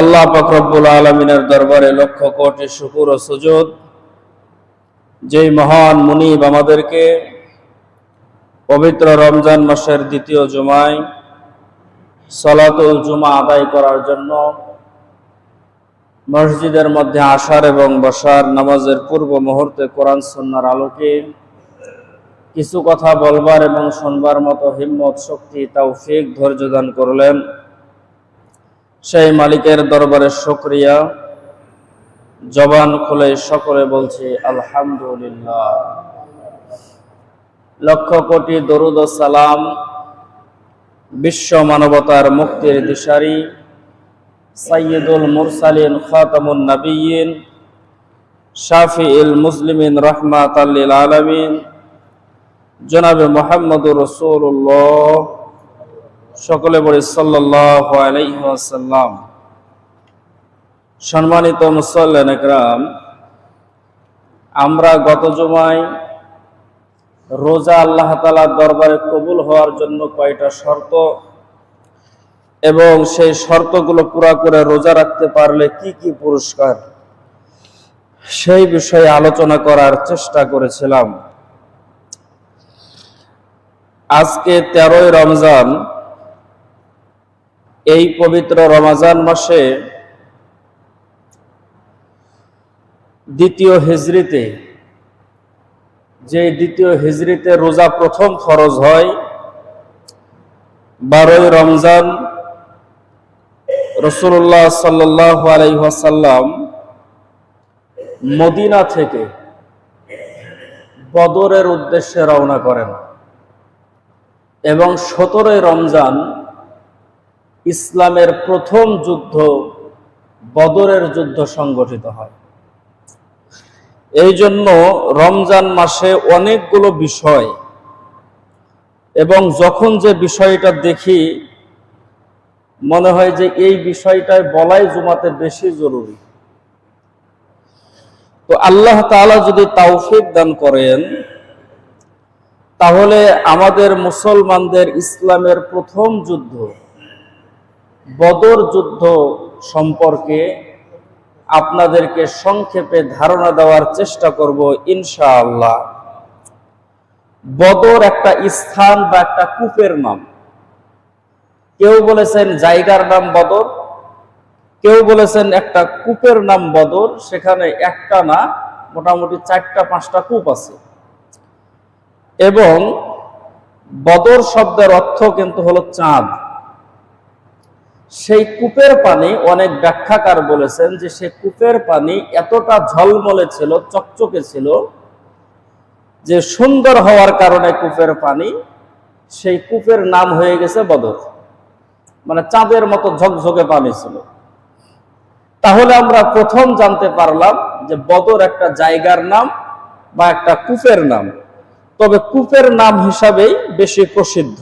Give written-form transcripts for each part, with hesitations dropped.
আল্লাহ পাক রব্বুল আলামিনের দরবারে লক্ষ কোটি শুকর ও সুজুদ, যেই মহান মুনিব আমাদেরকে পবিত্র রমজান মাসের দ্বিতীয় জুমায় সালাতুল জুমা আদায় করার জন্য মসজিদের মধ্যে আসার এবং বসার, নামাজের পূর্ব মুহূর্তে কোরআন সুন্নাহর আলোকে কিছু কথা বলবার এবং শুনবার মতো হিম্মত, শক্তি, তৌফিক, ধৈর্য দান করলেন। সেই মালিকের দরবারে শুকরিয়া। জবান খুলে সকলে বলছি আলহামদুলিল্লাহ। লক্ষ কোটি দরুদ ও সালাম বিশ্ব মানবতার মুক্তির দিশারি সাইয়্যিদুল মুরসালিন, খাতামুন নবিয়্যিন, শাফিউল মুসলিমিন, রাহমাতাল লিল আলামিন জনাবে মুহাম্মদুর রাসূলুল্লাহ, সকলে বলি সাল্লাল্লাহু আলাইহি ওয়াসাল্লাম। সম্মানিত মুসল্লিন ইকরাম, আমরা গত জুমায় রোজা আল্লাহ তাআলার দরবারে কবুল হওয়ার জন্য কয়টা শর্ত এবং সেই শর্তগুলো পুরা করে রোজা রাখতে পারলে কি কি পুরস্কার, সেই বিষয়ে আলোচনা করার চেষ্টা করেছিলাম। আজকে 13ই রমজান। এই পবিত্র রমজান মাসে দ্বিতীয় হিজরিতে, যে দ্বিতীয় হিজরিতে রোজা প্রথম ফরজ হয়, 12ই রমজান রাসূলুল্লাহ সাল্লাল্লাহু আলাইহি ওয়াসাল্লাম মদিনা থেকে বদরের উদ্দেশ্যে রওনা করেন এবং 17ই রমজান ইসলামের প্রথম যুদ্ধ, বদরের যুদ্ধ সংগঠিত হয়। এই জন্য রমজান মাসে অনেকগুলো বিষয়, এবং যখন যে বিষয়টা দেখি মনে হয় যে এই বিষয়টাই বলাই জুমাতে বেশি জরুরি। তো আল্লাহ তাআলা যদি তৌফিক দান করেন, তাহলে আমাদের মুসলমানদের ইসলামের প্রথম যুদ্ধ, বদর যুদ্ধ সম্পর্কে আপনাদেরকে সংক্ষেপে ধারণা দেওয়ার চেষ্টা করব ইনশাআল্লাহ। বদর একটা স্থান বা একটা কূপের নাম। কেউ বলেছেন জায়গার নাম বদর, কেউ বলেছেন একটা কূপের নাম বদর। সেখানে একটা না, মোটামুটি 4-5টা কূপ আছে। এবং বদর শব্দের অর্থ কিন্তু হলো চাঁদ। সেই কূপের পানি, অনেক ব্যাখ্যাকার বলেছেন যে সেই কূপের পানি এতটা ঝলমলে ছিল, চকচকে ছিল, যে সুন্দর হওয়ার কারণে কূপের পানি, সেই কূপের নাম হয়ে গেছে বদর। মানে চাঁদের মতো ঝকঝকে পানি ছিল। তাহলে আমরা প্রথম জানতে পারলাম যে বদর একটা জায়গার নাম বা একটা কূপের নাম, তবে কূপের নাম হিসাবেই বেশি প্রসিদ্ধ।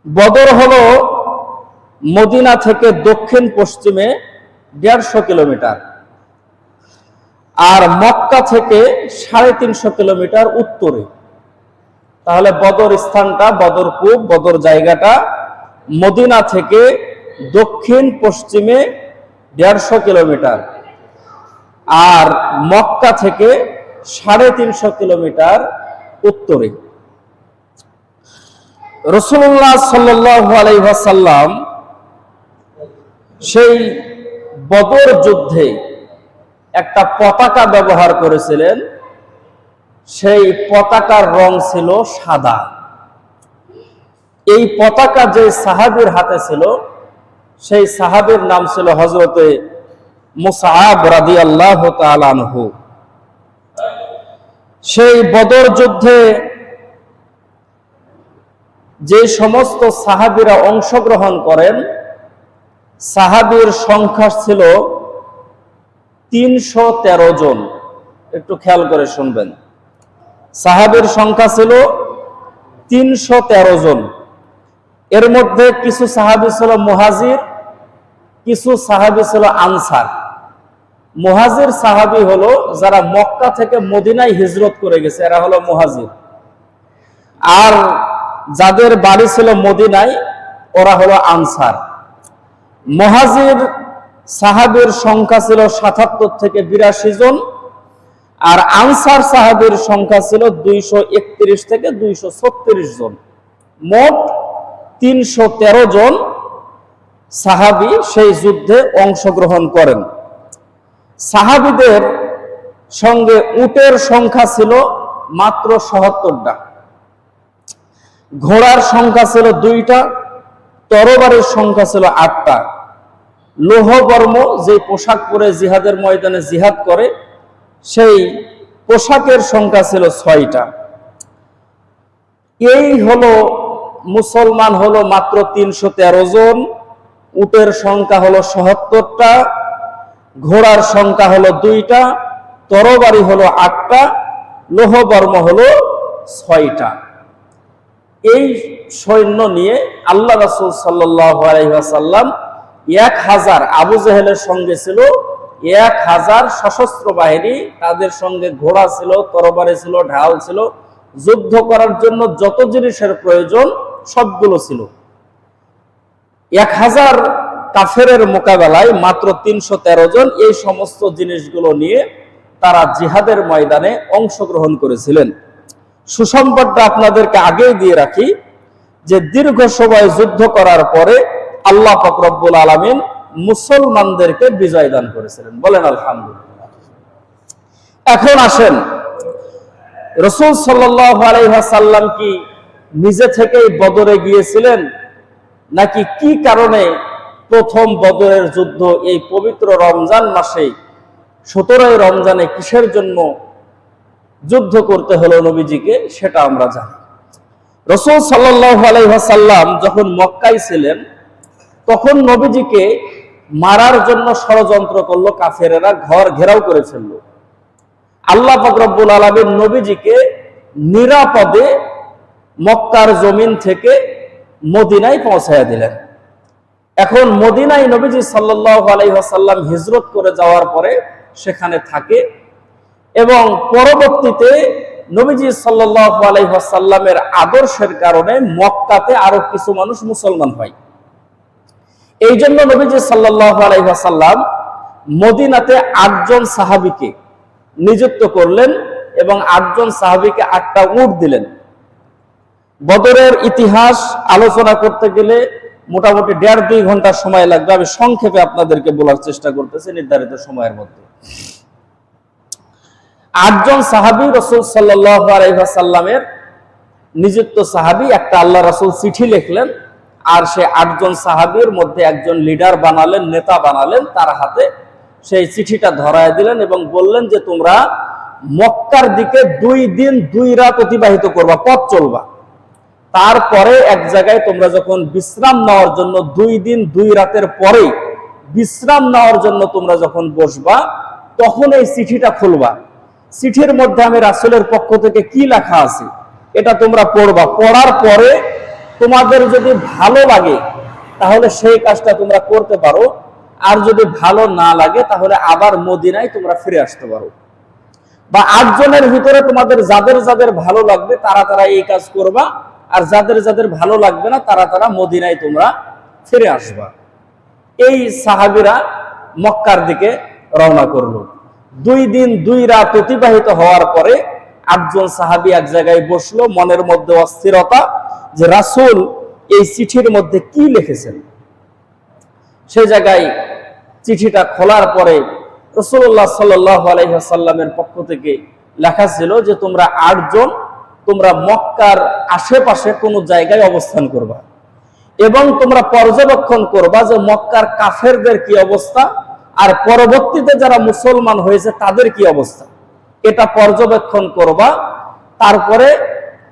বদর হলো মদিনা থেকে দক্ষিণ পশ্চিমে 150 কিলোমিটার, আর মক্কা থেকে 350 কিলোমিটার উত্তরে। তাহলে বদর স্থানটা, বদর কূপ, বদর জায়গাটা মদিনা থেকে দক্ষিণ পশ্চিমে 150 কিলোমিটার, আর মক্কা থেকে 350 কিলোমিটার উত্তরে। রাসূলুল্লাহ সাল্লাল্লাহু আলাইহি ওয়াসাল্লাম সেই বদর যুদ্ধে একটা পতাকা ব্যবহার করেছিলেন। সেই পতাকার রং ছিল সাদা। এই পতাকা যে সাহাবীর হাতে ছিল, সেই সাহাবীর নাম ছিল হযরতে মুসআব রাদিয়াল্লাহু তাআলা আনহু। সেই বদর যুদ্ধে যে সমস্ত সাহাবীরা অংশগ্রহণ করেন, সাহাবীর সংখ্যা ছিল 313 জন। একটু খেয়াল করে শুনবেন, সাহাবীর সংখ্যা ছিল 313 জন। এর মধ্যে কিছু সাহাবী ছিল মুহাজির, কিছু সাহাবী ছিল আনসার। মুহাজির সাহাবী হলো যারা মক্কা থেকে মদিনায় হিজরত করে গেছে, এরা হলো মুহাজির। আর যাদের বাড়ি ছিল মদিনায়, ওরা হলো আনসার। মুহাজির সাহাবীর সংখ্যা ছিল ৭৭ থেকে ৮২ জন, আর আনসার সাহাবীর সংখ্যা ছিল ২৩১ থেকে ২৩৬ জন। মোট ৩১৩ জন সাহাবী সেই যুদ্ধে অংশগ্রহণ করেন। সাহাবীদের সঙ্গে উটের সংখ্যা ছিল মাত্র ৭৭টা, ঘোড়ার সংখ্যা ছিল ২টা, তরবারির সংখ্যা ছিল ৮টা, লৌহবর্ম যে পোশাক পরে জিহাদের ময়দানে জিহাদ করে সেই পোশাকের সংখ্যা ছিল ৬টা। এই হলো মুসলমান হলো মাত্র ৩১৩ জন, উটের সংখ্যা হলো ৭৭টা, ঘোড়ার সংখ্যা হলো ২টা, তরবারি হলো ৮টা, লৌহবর্ম হলো ৬টা। এই সৈন্য নিয়ে আল্লাহ রাসূল সাল্লাল্লাহু আলাইহি ওয়াসাল্লাম ১০০০, আবু জেহেলের সঙ্গে ছিল ১০০০ সশস্ত্র বাহিনী, তাদের সঙ্গে ঘোড়া ছিল, তরবারি ছিল, ঢাল ছিল, যুদ্ধ করার জন্য যত জিনিসের প্রয়োজন সবগুলো ছিল। ১০০০ কাফেরের মোকাবেলায় মাত্র ৩১৩ জন এই সমস্ত জিনিসগুলো নিয়ে তারা জিহাদের ময়দানে অংশগ্রহণ করেছিলেন। সুসংবাদটা আপনাদেরকে আগেই দিয়ে রাখি যে দীর্ঘ সময় যুদ্ধ করার পরে আল্লাহ পাক রব্বুল আলামিন মুসলমানদেরকে বিজয় দান করেছিলেন। বলেন আলহামদুলিল্লাহ। এখন আসেন, রাসূল সাল্লাল্লাহু আলাইহি ওয়াসাল্লাম কি নিজে থেকেই বদরে গিয়েছিলেন, নাকি কি কারণে প্রথম বদরের যুদ্ধ এই পবিত্র রমজান মাসে ১৭ই রমজানে কিসের জন্য যুদ্ধ করতে হলো নবীজিকে, সেটা আমরা জানি। রাসূল সাল্লাল্লাহু আলাইহি ওয়াসাল্লাম যখন মক্কায় ছিলেন তখন নবীজিকে মারার জন্য ষড়যন্ত্র করলো কাফেরেরা, ঘর ঘেরাও করে ফেললো। আল্লাহ পাক রব্বুল আলামিন নবীজিকে নিরাপদে মক্কার জমিন থেকে মদিনায় পৌঁছায়া দিলেন। এখন মদিনায় নবীজি সাল্লাল্লাহু আলাইহি ওয়াসাল্লাম হিজরত করে যাওয়ার পরে সেখানে থাকে এবং পরবর্তীতে নবীজি সাল্লাল্লাহু আলাইহি ওয়াসাল্লামের আদর্শের কারণে মক্কাতে আরো কিছু মানুষ মুসলমান হয়। এই জন্য নবীজি সাল্লাল্লাহু আলাইহি ওয়াসাল্লাম মদিনাতে ৮ জন সাহাবীকে নিযুক্ত করলেন এবং ৮ জন সাহাবীকে ৮টা উট দিলেন। বদরের ইতিহাস আলোচনা করতে গেলে মোটামুটি ১.৫-২ ঘন্টা সময় লাগবে, আমি সংক্ষেপে আপনাদেরকে বলার চেষ্টা করতেছি নির্ধারিত সময়ের মধ্যে। ৮ জন সাহাবী রাসূল সাল্লাল্লাহু আলাইহি ওয়াসাল্লামের নিযুক্ত সাহাবী, একটা আল্লাহ রাসূল চিঠি লিখলেন আর সে ৮ জন সাহাবীর মধ্যে একজন লিডার বানালেন, নেতা বানালেন, তার হাতে সেই চিঠিটা ধরায় দিলেন এবং বললেন যে তোমরা মক্কার দিকে ২ দিন ২ রাত অতিবাহিত করবা, পথ চলবা। তারপরে এক জায়গায় তোমরা যখন বিশ্রাম নেওয়ার জন্য ২ দিন ২ রাতের পরে বিশ্রাম নেওয়ার জন্য তোমরা যখন বসবা তখন এই চিঠিটা খুলবা। চিঠির মধ্যে আমি রাসূলের পক্ষ থেকে কি লেখা আছে এটা তোমরা পড়বা। পড়ার পরে তোমাদের যদি ভালো লাগে তাহলে সেই কাজটা তোমরা করতে পারো, আর যদি ভালো না লাগে তাহলে আবার মদিনায় তোমরা ফিরে আসতে পারো। বা ৮ জনের ভিতরে তোমাদের যাদের যাদের ভালো লাগবে তারা এই কাজ করবা, আর যাদের যাদের ভালো লাগবে না তারা মদিনায় তোমরা ফিরে আসবা। এই সাহাবীরা মক্কার দিকে রওনা করলো। ২ দিন ২ রাত অতিবাহিত হওয়ার পরে ৮ জন সাহাবী এক জায়গায় বসলো, মনের মধ্যে অস্থিরতা যে রাসূল এই চিঠির মধ্যে কি লিখেছেন। সেই জায়গায় চিঠিটা খোলার পরে রাসূলুল্লাহ সাল্লাল্লাহু আলাইহি ওয়াসাল্লামের পক্ষ থেকে লেখা ছিল যে তোমরা ৮ জন তোমরা মক্কার আশেপাশে কোনো জায়গায় অবস্থান করবা এবং তোমরা পর্যবেক্ষণ করবা যে মক্কার কাফেরদের কি অবস্থা আর পরবর্তীতে যারা মুসলমান হয়েছে তাদের কি অবস্থা, এটা পর্যবেক্ষণ করবা। তারপরে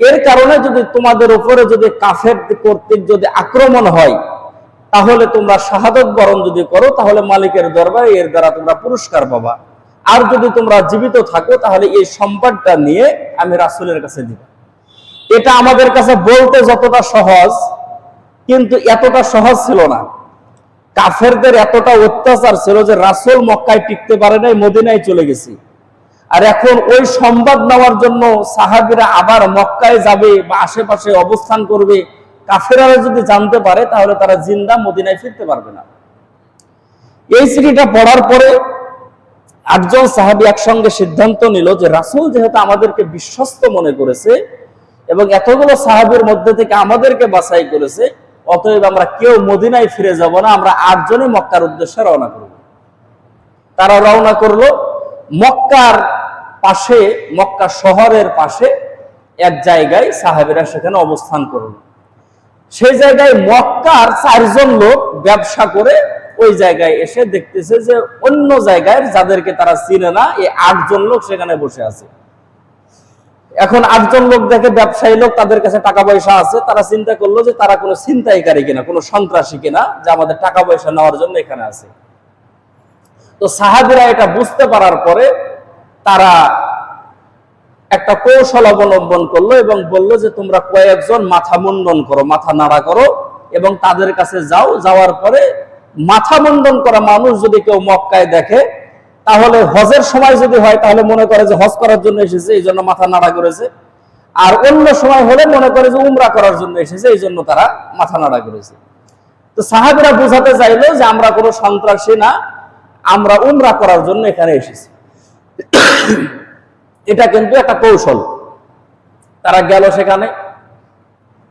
এর কারণে যদি তোমাদের উপরে যদি কাফের কর্তৃক যদি আক্রমণ হয় তাহলে তোমরা শাহাদত বরণ যদি করো তাহলে মালিকের দরবারে এর দ্বারা তোমরা পুরস্কার পাবা, আর যদি তোমরা জীবিত থাকো তাহলে এই সম্পদটা নিয়ে আমি রাসূলের কাছে দিব। এটা আমাদের কাছে বলতে যতটা সহজ কিন্তু এতটা সহজ ছিল না। কাফেরদের এতটা অত্যাচার ছিল যে রাসূল মক্কায় টিকতে পারে নাই, মদিনায় চলে গেছে। আর এখন ওই সংবাদ নেওয়ার জন্য সাহাবীরা আবার মক্কায় যাবে বা আশেপাশে অবস্থান করবে, কাফেররা যদি জানতে পারে তাহলে তারা জিন্দা মদিনায় ফিরতে পারবে না। এই চিঠিটা পড়ার পরে 8 জন সাহাবী একসঙ্গে সিদ্ধান্ত নিল যে রাসূল যেহেতু আমাদেরকে বিশ্বস্ত মনে করেছে এবং এতগুলো সাহাবীর মধ্যে থেকে আমাদেরকে বাছাই করেছে, অতএব আমরা কেউ মদিনায় ফিরে যাব না, আমরা 8 জনই মক্কার উদ্দেশ্যে রওনা করব। তারা রওনা করলো। মক্কার পাশে, মক্কা শহরের পাশে এক জায়গায় সাহাবীরা সেখানে অবস্থান করল। সেই জায়গায় মক্কার 4 জন লোক ব্যবসা করে ওই জায়গায় এসে দেখতেছে যে অন্য জায়গায় যাদেরকে তারা চিনে না, এই 8 জন লোক সেখানে বসে আছে। এখন 8 জন লোক দেখে ব্যবসায়ী লোক, তাদের কাছে টাকা পয়সা আছে, তারা চিন্তা করলো যে তারা কোনো ছিনতাইকারী কিনা, কোনো সন্ত্রাসী কিনা, যে আমাদের টাকা পয়সা নেওয়ার জন্য এখানে আছে। তো সাহাবীরা এটা বুঝতে পারার পরে তারা একটা কৌশল অবলম্বন করলো এবং বললো যে তোমরা কয়েকজন মাথা মুন্ডন করো, মাথা নাড়া করো এবং তাদের কাছে যাও। যাওয়ার পরে মাথা মুন্ডন করা মানুষ যদি কেউ মক্কায় দেখে, তাহলে হজের সময় যদি হয় তাহলে মনে করে যে হজ করার জন্য এসেছে, এই জন্য মাথা নাড়া করেছে। আর অন্য সময় হলে মনে করে যে উমরা করার জন্য এসেছে, এই জন্য তারা মাথা নাড়া করেছে। তো সাহাবীরা বোঝাতে চাইলো যে আমরা কোনো সন্ত্রাসী না, আমরা উমরা করার জন্য এখানে এসেছি। এটা কিন্তু একটা কৌশল। তারা গেল সেখানে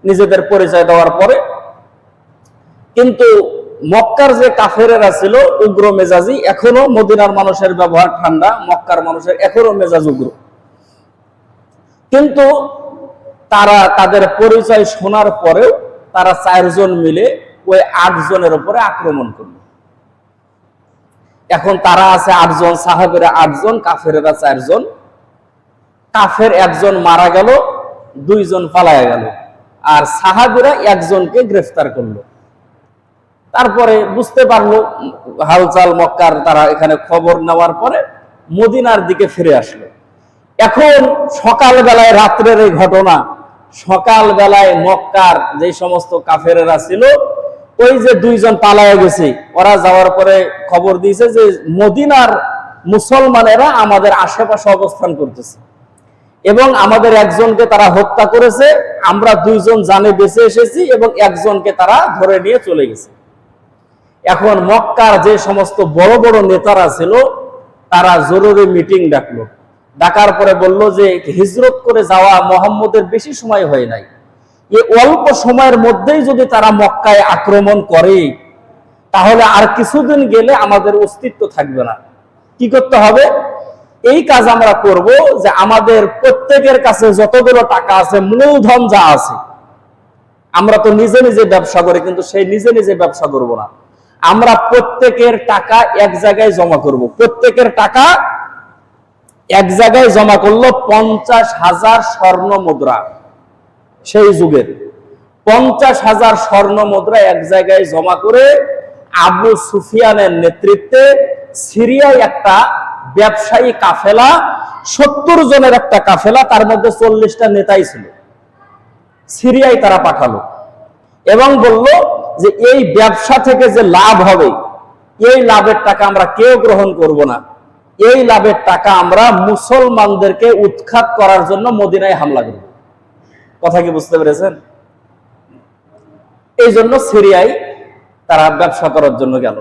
নিজেদের পরিচয় দেওয়ার পরে, কিন্তু মক্কার যে কাফেরেরা ছিল উগ্র মেজাজি, এখনো মদিনার মানুষের ব্যবহার ঠান্ডা, মক্কার মানুষের এখনো মেজাজ উগ্র। কিন্তু তারা তাদের পরিচয় শোনার পরেও তারা 4 জন মিলে ওই 8 জনের উপরে আক্রমণ করল। এখন তারা আছে 8 জন, সাহাবীরা 8 জন, কাফেরেরা 4 জন। কাফের 1 জন মারা গেল, 2 জন পালায়া গেল, আর সাহাবীরা 1 জনকে গ্রেফতার করলো। তারপরে বুঝতে পারলো হালচাল মক্কার, তারা এখানে খবর নেওয়ার পরে মদিনার দিকে ফিরে আসলো। এখন সকাল বেলায়, রাত্রের এই ঘটনা, সকাল বেলায় মক্কার যে সমস্ত কাফেরেরা ছিল, ওই যে 2 জন পালায়া গেছে, ওরা যাওয়ার পরে খবর দিয়েছে যে মদিনার মুসলমানেরা আমাদের আশেপাশে অবস্থান করতেছে এবং আমাদের 1 জনকে তারা হত্যা করেছে, আমরা 2 জন জানে বেঁচে এসেছি এবং 1 জনকে তারা ধরে নিয়ে চলে গেছে। এখন মক্কার যে সমস্ত বড় বড় নেতারা ছিল, তারা জরুরি মিটিং ডাকলো। ডাকার পরে বলল যে হিজরত করে যাওয়া মুহাম্মদের বেশি সময় হয় নাই, এই অল্প সময়ের মধ্যেই যদি তারা মক্কায় আক্রমণ করে তাহলে আর কিছুদিন গেলে আমাদের অস্তিত্ব থাকবে না। কি করতে হবে? এই কাজ আমরা করব যে আমাদের প্রত্যেকের কাছে যতগুলো টাকা আছে, মূলধন যা আছে, আমরা তো নিজে নিজে ব্যবসা করি, কিন্তু সেই নিজে নিজে ব্যবসা করব না, আমরা প্রত্যেকের টাকা এক জায়গায় জমা করব। প্রত্যেকের টাকা এক জায়গায় জমা করলো 50,000 স্বর্ণ মুদ্রা। সেই যুগের 50,000 স্বর্ণ মুদ্রা এক জায়গায় জমা করে আবু সুফিয়ানের নেতৃত্বে সিরিয়ায় একটা ব্যবসায়ী কাফেলা, 70 জনের একটা কাফেলা, তার মধ্যে 40টা নেতাই ছিল, সিরিয়ায় তারা পাঠালো এবং বলল যে এই ব্যবসা থেকে যে লাভ হবে, এই লাভের টাকা আমরা কেউ গ্রহণ করব না, এই লাভের টাকা আমরা মুসলমানদেরকে উৎখাত করার জন্য মদিনায় হামলা করব। কথা কি বুঝতে পেরেছেন? এই জন্য সিরিয়ায় তারা ব্যবসা করার জন্য গেল।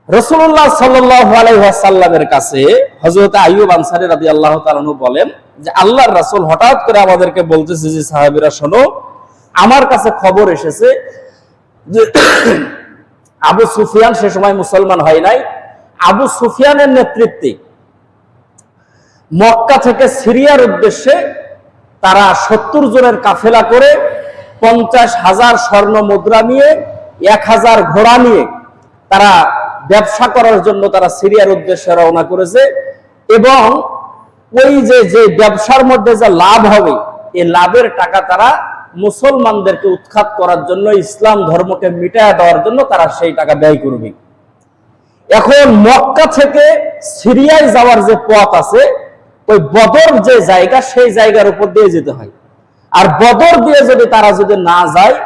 রাসূলুল্লাহ সাল্লাল্লাহু আলাইহি ওয়াসাল্লামের কাছে হযরত আইয়ুব আনসারী রাদিয়াল্লাহু তাআলা আনহু বলেন যে আল্লাহর রাসূল হঠাৎ করে আমাদেরকে বলতেছে যে সাহাবীরা শোনো, আমার কাছে খবর এসেছে যে আবু সুফিয়ান সে সময় মুসলমান হয় নাই, আবু সুফিয়ানের নেতৃত্বে মক্কা থেকে সিরিয়ার উদ্দেশ্যে তারা 70 জনের কাফেলা করে 50,000 স্বর্ণ মুদ্রা নিয়ে 1000 ঘোড়া নিয়ে তারা ব্যবসা করার জন্য তারা সিরিয়ার উদ্দেশ্যে রওনা করেছে এবং ওই যে ব্যবসার মধ্যে যে লাভ হবে, এই লাভের টাকা তারা মুসলমানদেরকে উৎখাত করার জন্য, ইসলাম ধর্মকে মিটায়া দেওয়ার জন্য তারা সেই টাকা ব্যয় করবে। এখন মক্কা থেকে সিরিয়ায় যাওয়ার যে পথ আছে, ওই বদর যে জায়গা, সেই জায়গার উপর দিয়ে যেতে হয়। আর বদর দিয়ে তারা যদি না যায়,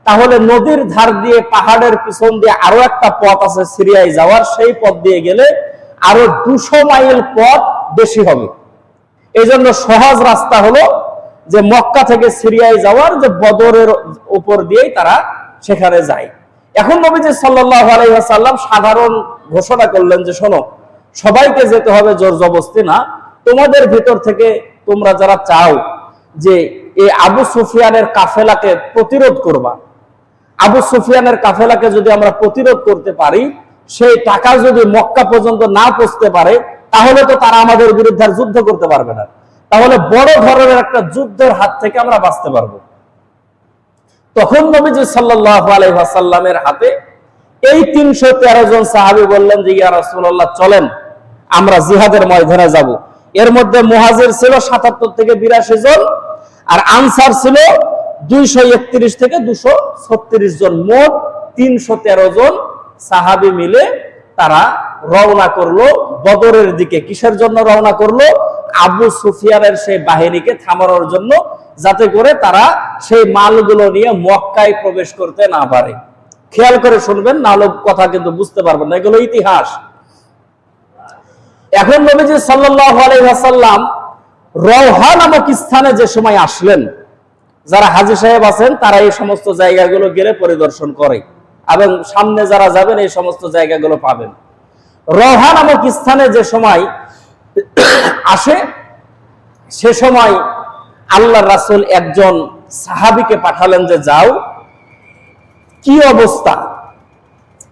তাহলে নদীর ধার দিয়ে পাহাড়ের পিছন দিয়ে আরো একটা পথ আছে সিরিয়ায় যাওয়ার, সেই পথ দিয়ে গেলে আরো 200 মাইল পথ বেশি হবে। এই জন্য সহজ রাস্তা হলো যে মক্কা থেকে সিরিয়ায় যাওয়ার, যে বদরের উপর দিয়েই তারা সেখানে যায়। এখন নবীজি সাল্লাল্লাহু আলাইহি ওয়াসাল্লাম সাধারণ ঘোষণা করলেন যে শোনো, সবাইকে যেতে হবে জোর জবরদস্তি না, তোমাদের ভিতর থেকে তোমরা যারা চাও যে এই আবু সুফিয়ানের কাফেলাকে প্রতিরোধ করবা, আবু সুফিয়ানের কাফেলাকে যদি আমরা প্রতিরোধ করতে পারি, সেই টাকা যদি মক্কা পর্যন্ত না পৌঁছতে পারে, তাহলে তো তারা আমাদের বিরুদ্ধে যুদ্ধ করতে পারবে না, তাহলে বড় ধরনের একটা যুদ্ধের হাত থেকে আমরা বাঁচতে পারবো। তখন নবীজি সাল্লাল্লাহু আলাইহি ওয়াসাল্লামের হাতে এই 313 জন সাহাবী বললেন যে ইয়া রাসূলুল্লাহ, চলেন আমরা জিহাদের ময়দানে যাব। এর মধ্যে মুহাজির ছিল 77 থেকে 82 জন, আর আনসার ছিল 231 থেকে 236 জন, মোট 313 জন সাহাবী মিলে তারা রওনা করলো বদরের দিকে। কিসের জন্য রওনা করলো? আবু সুফিয়ানের সেই বাহিনীকে থামানোর জন্য, যাতে করে তারা সেই মালগুলো নিয়ে মক্কায় প্রবেশ করতে না পারে। খেয়াল করে শুনবেন, নাহলে কথা কিন্তু বুঝতে পারবেন না, এগুলো ইতিহাস। এখন নবীজি সাল্লাল্লাহু আলাইহি ওয়াসাল্লাম রওহা নামক স্থানে যে সময় আসলেন, যারা হাজী সাহেব আছেন তারা এই সমস্ত জায়গাগুলো গেলে পরিদর্শন করে, এবং সামনে যারা যাবেন এই সমস্ত জায়গাগুলো পাবেন। রওহা নামক স্থানে যে সময় আসে, সে সময় আল্লাহর রাসূল একজন সাহাবীকে পাঠালেন যে যাও, কি অবস্থা?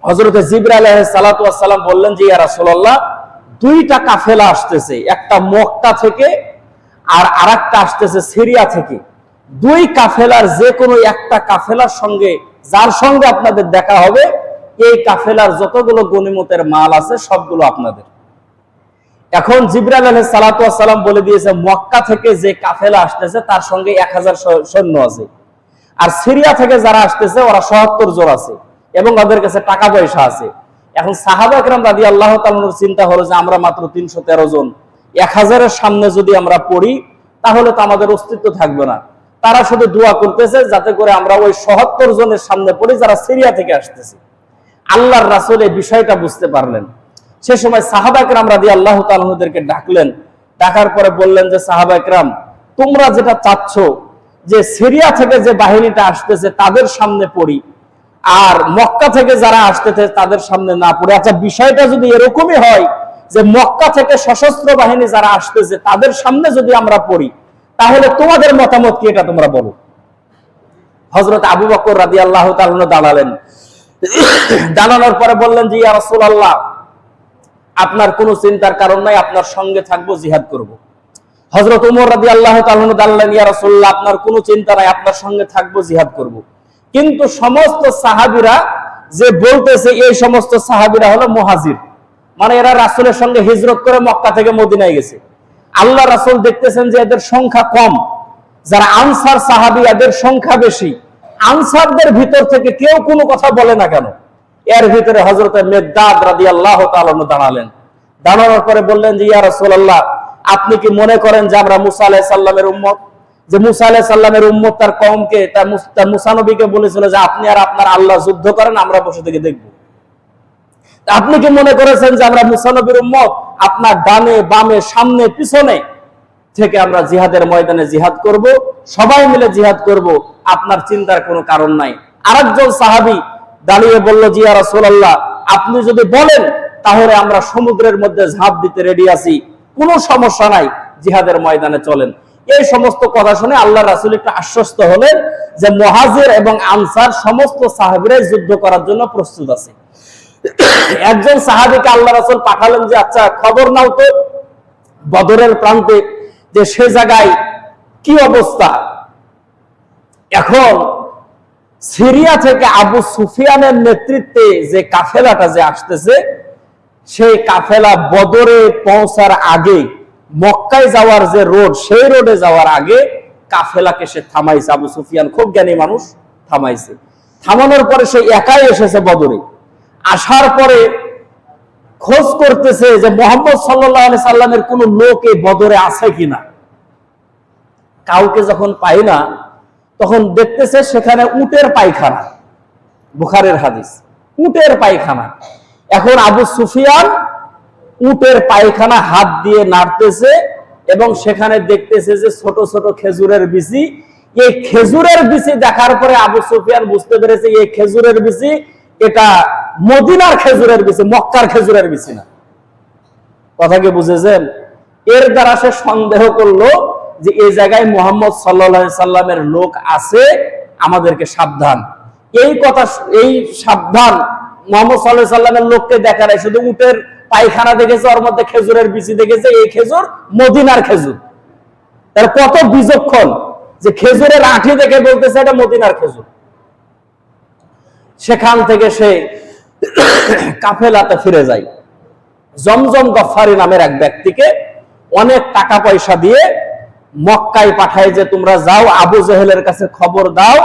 হযরত জিবরাইল আলাইহিস সালাতু ওয়াস সালাম বললেন যে ইয়া রাসূলুল্লাহ, দুইটা কাফেলা আসতেছে, একটা মক্কা থেকে আর আরেকটা আসতেছে সিরিয়া থেকে। দুই কাফেলার যে কোনো একটা কাফেলার সঙ্গে, যার সঙ্গে আপনাদের দেখা হবে, এই কাফেলার যতগুলো গনিমতের মাল আছে সবগুলো আপনাদের। এখন জিবরাইল আলাইহিস সালাতু ওয়াস সালাম বলে দিয়েছে মক্কা থেকে যে কাফেলা আসতেছে তার সঙ্গে 1000 সৈন্য আছে, আর সিরিয়া থেকে যারা আসতেছে ওরা 77 জন আছে, এবং ওদের কাছে টাকা পয়সা আছে। এখন সাহাবা কেরাম রাদিয়াল্লাহু তাআলার চিন্তা হলো যে আমরা মাত্র 313 জন, 1000-এর সামনে যদি আমরা পড়ি তাহলে তো আমাদের অস্তিত্ব থাকবে না। তারা শুধু দোয়া করতেছে যাতে করে আমরা ওই 77 জনের সামনে পড়ি যারা সিরিয়া থেকে আসতেছে। আল্লাহর রাসূল এই বিষয়টা বুঝতে পারলেন। সে সময় সাহাবা কেরাম রাদিয়াল্লাহু তাআলাদেরকে ডাকলেন, ডাকার পরে বললেন যে সাহাবা কেরাম, তোমরা যেটা চাচ্ছ যে সিরিয়া থেকে যে বাহিনীটা আসতেছে তাদের সামনে পড়ি, আর মক্কা থেকে যারা আসতেছে তাদের সামনে না পড়ে, আচ্ছা বিষয়টা যদি এরকমই হয় যে মক্কা থেকে সশস্ত্র বাহিনী যারা আসতেছে তাদের সামনে যদি আমরা পড়ি, তাহলে তোমাদের মতামত কি, এটা তোমরা বলো। হযরত আবু বকর রাদিয়াল্লাহু তাআলা দাঁড়ালেন, দাঁড়ানোর পরে বললেন যে ইয়া রাসূলুল্লাহ, আপনার কোনো চিন্তার কারণ নাই, আপনার সঙ্গে থাকবো, জিহাদ করব। হযরত ওমর রাদিয়াল্লাহু তাআলা দাঁড়ালেন, ইয়া রাসূলুল্লাহ, আপনার কোনো চিন্তা নাই, আপনার সঙ্গে থাকবো, জিহাদ করব। কিন্তু সমস্ত সাহাবীরা যে বলতেছে, এই সমস্ত সাহাবীরা হলো মুহাজির, মানে এরা রাসূলের সঙ্গে হিজরত করে মক্কা থেকে মদিনায় গেছে। আল্লাহ রাসূল দেখতেছেন যে এদের সংখ্যা কম, যারা আনসার সাহাবী এদের সংখ্যা বেশি। আনসারদের ভিতর থেকে কেউ কোনো কথা বলে না কেন? এর ভিতরে হযরত মিকদাদ রাদিয়াল্লাহু তাআলা দাঁড়ালেন, দাঁড়ানোর পরে বললেন যে ইয়া রাসূলুল্লাহ, আপনি কি মনে করেন যে আমরা মুসা আলাইহিস সালামের উম্মত? যে মুসা আলাইহিস সালামের উম্মত তার কওমকে, তার মুসা নবীকে বলেছিল যে আপনি আর আপনার আল্লাহ যুদ্ধ করেন, আমরা বসে থেকে দেখব। আপনি কি মনে করেছেন যে আমরা মুসা নবীর উম্মত? আপনার ডানে বামে সামনে পিছনে থেকে আমরা জিহাদের ময়দানে জিহাদ করব, সবাই মিলে জিহাদ করব, আপনার চিন্তার কোনো কারণ নাই। আরেকজন সাহাবী দাঁড়িয়ে বলল যে ইয়া রাসূলুল্লাহ, আপনি যদি বলেন তাহলে আমরা সমুদ্রের মধ্যে ঝাঁপ দিতে রেডি আছি, কোনো সমস্যা নাই, জিহাদের ময়দানে চলেন। এই সমস্ত কথা শুনে আল্লাহর রাসূল একটু আশ্বস্ত হলেন যে মুহাজির এবং আনসার সমস্ত সাহাবীরা যুদ্ধ করার জন্য প্রস্তুত আছে। একজন সাহাবীকে আল্লাহ রাসূল পাঠালেন যে আচ্ছা খবর নাও তো বদরের প্রান্তে যে সে জায়গায় কি অবস্থা। এখন সিরিয়া থেকে আবু সুফিয়ানের নেতৃত্বে যে কাফেলাটা যে আসতেছে, সেই কাফেলা বদরে পৌঁছার আগে, মক্কায় যাওয়ার যে রোড, সেই রোডে যাওয়ার আগে কাফেলাকে সে থামাইছে। আবু সুফিয়ান খুব জ্ঞানী মানুষ, থামাইছে। থামানোর পরে সে একাই এসেছে বদরে। আসার পরে খোঁজ করতেছে যে মুহাম্মদ সাল্লাল্লাহু আলাইহি সাল্লামের কোন লোক এই বদরে আছে কিনা। কাউকে যখন পাই না, তখন দেখতেছে সেখানে উটের পায়খানা, বুখারীর হাদিস, উটের পায়খানা। এখন আবু সুফিয়ান উটের পায়খানা হাত দিয়ে নাড়তেছে এবং সেখানে দেখতেছে যে ছোট ছোট খেজুরের বিচি। এই খেজুরের বিচি দেখার পরে আবু সুফিয়ান বুঝতে পেরেছে এই খেজুরের বিচি এটা মদিনার খেজুরের বিচি, মক্কার খেজুরের বিচি না। কথা কি বুঝেছেন? এর দ্বারা সে সন্দেহ করলো যে এই জায়গায় মুহাম্মদ সাল্লাল্লাহু আলাইহি সাল্লামের লোক আছে, আমাদেরকে সাবধান। এই কথা, এই সাবধান মুহাম্মদ সাল্লাল্লাহু আলাইহি সাল্লামের লোককে দেখা নাই, শুধু উটের পায়খানা দেখেছে, ওর মধ্যে খেজুরের বিচি দেখেছে। এই খেজুর মদিনার খেজুর। তার কত বিচক্ষণ যে খেজুরের আঠি দেখে বলতেছে এটা মদিনার খেজুর। সেখান থেকে সে কাফেলাতে ফিরে যায়। জমজম গফফারি নামের এক ব্যক্তিকে অনেক টাকা পয়সা দিয়ে মক্কায় পাঠায় যে তোমরা যাও আবু জেহেলের কাছে খবর দাও,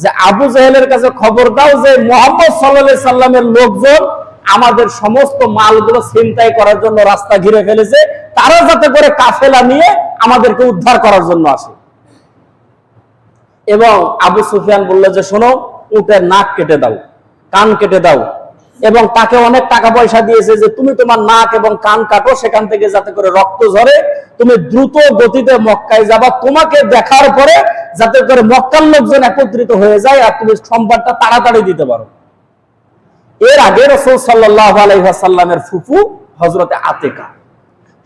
যে আবু জেহেলের কাছে খবর দাও যে মুহাম্মদ সাল্লাল্লাহু আলাইহি সাল্লামের লোকজন আমাদের সমস্ত মালগুলো ছিনতাই করার জন্য রাস্তা ঘিরে ফেলেছে, তারা যাতে করে কাফেলা নিয়ে আমাদেরকে উদ্ধার করার জন্য আসে। এবং আবু সুফিয়ান বলল যে শোনো, উটের নাক কেটে দাও, কান কেটে দাও, এবং তাকে অনেক টাকা পয়সা দিয়েছে যে তুমি তোমার নাক এবং কান কাটো, সেখান থেকে যাতে করে রক্ত ঝরে, তুমি দ্রুত গতিতে মক্কায় যাবা, তোমাকে দেখার পরে যাতে করে মক্কার লোকজন একত্রিত হয়ে যায় আর তুমি সংবাদটা তাড়াতাড়ি দিতে পারো। এর আগে রাসূল সাল্লাল্লাহু আলাইহি ওয়াসাল্লামের ফুফু হযরতে আতিকা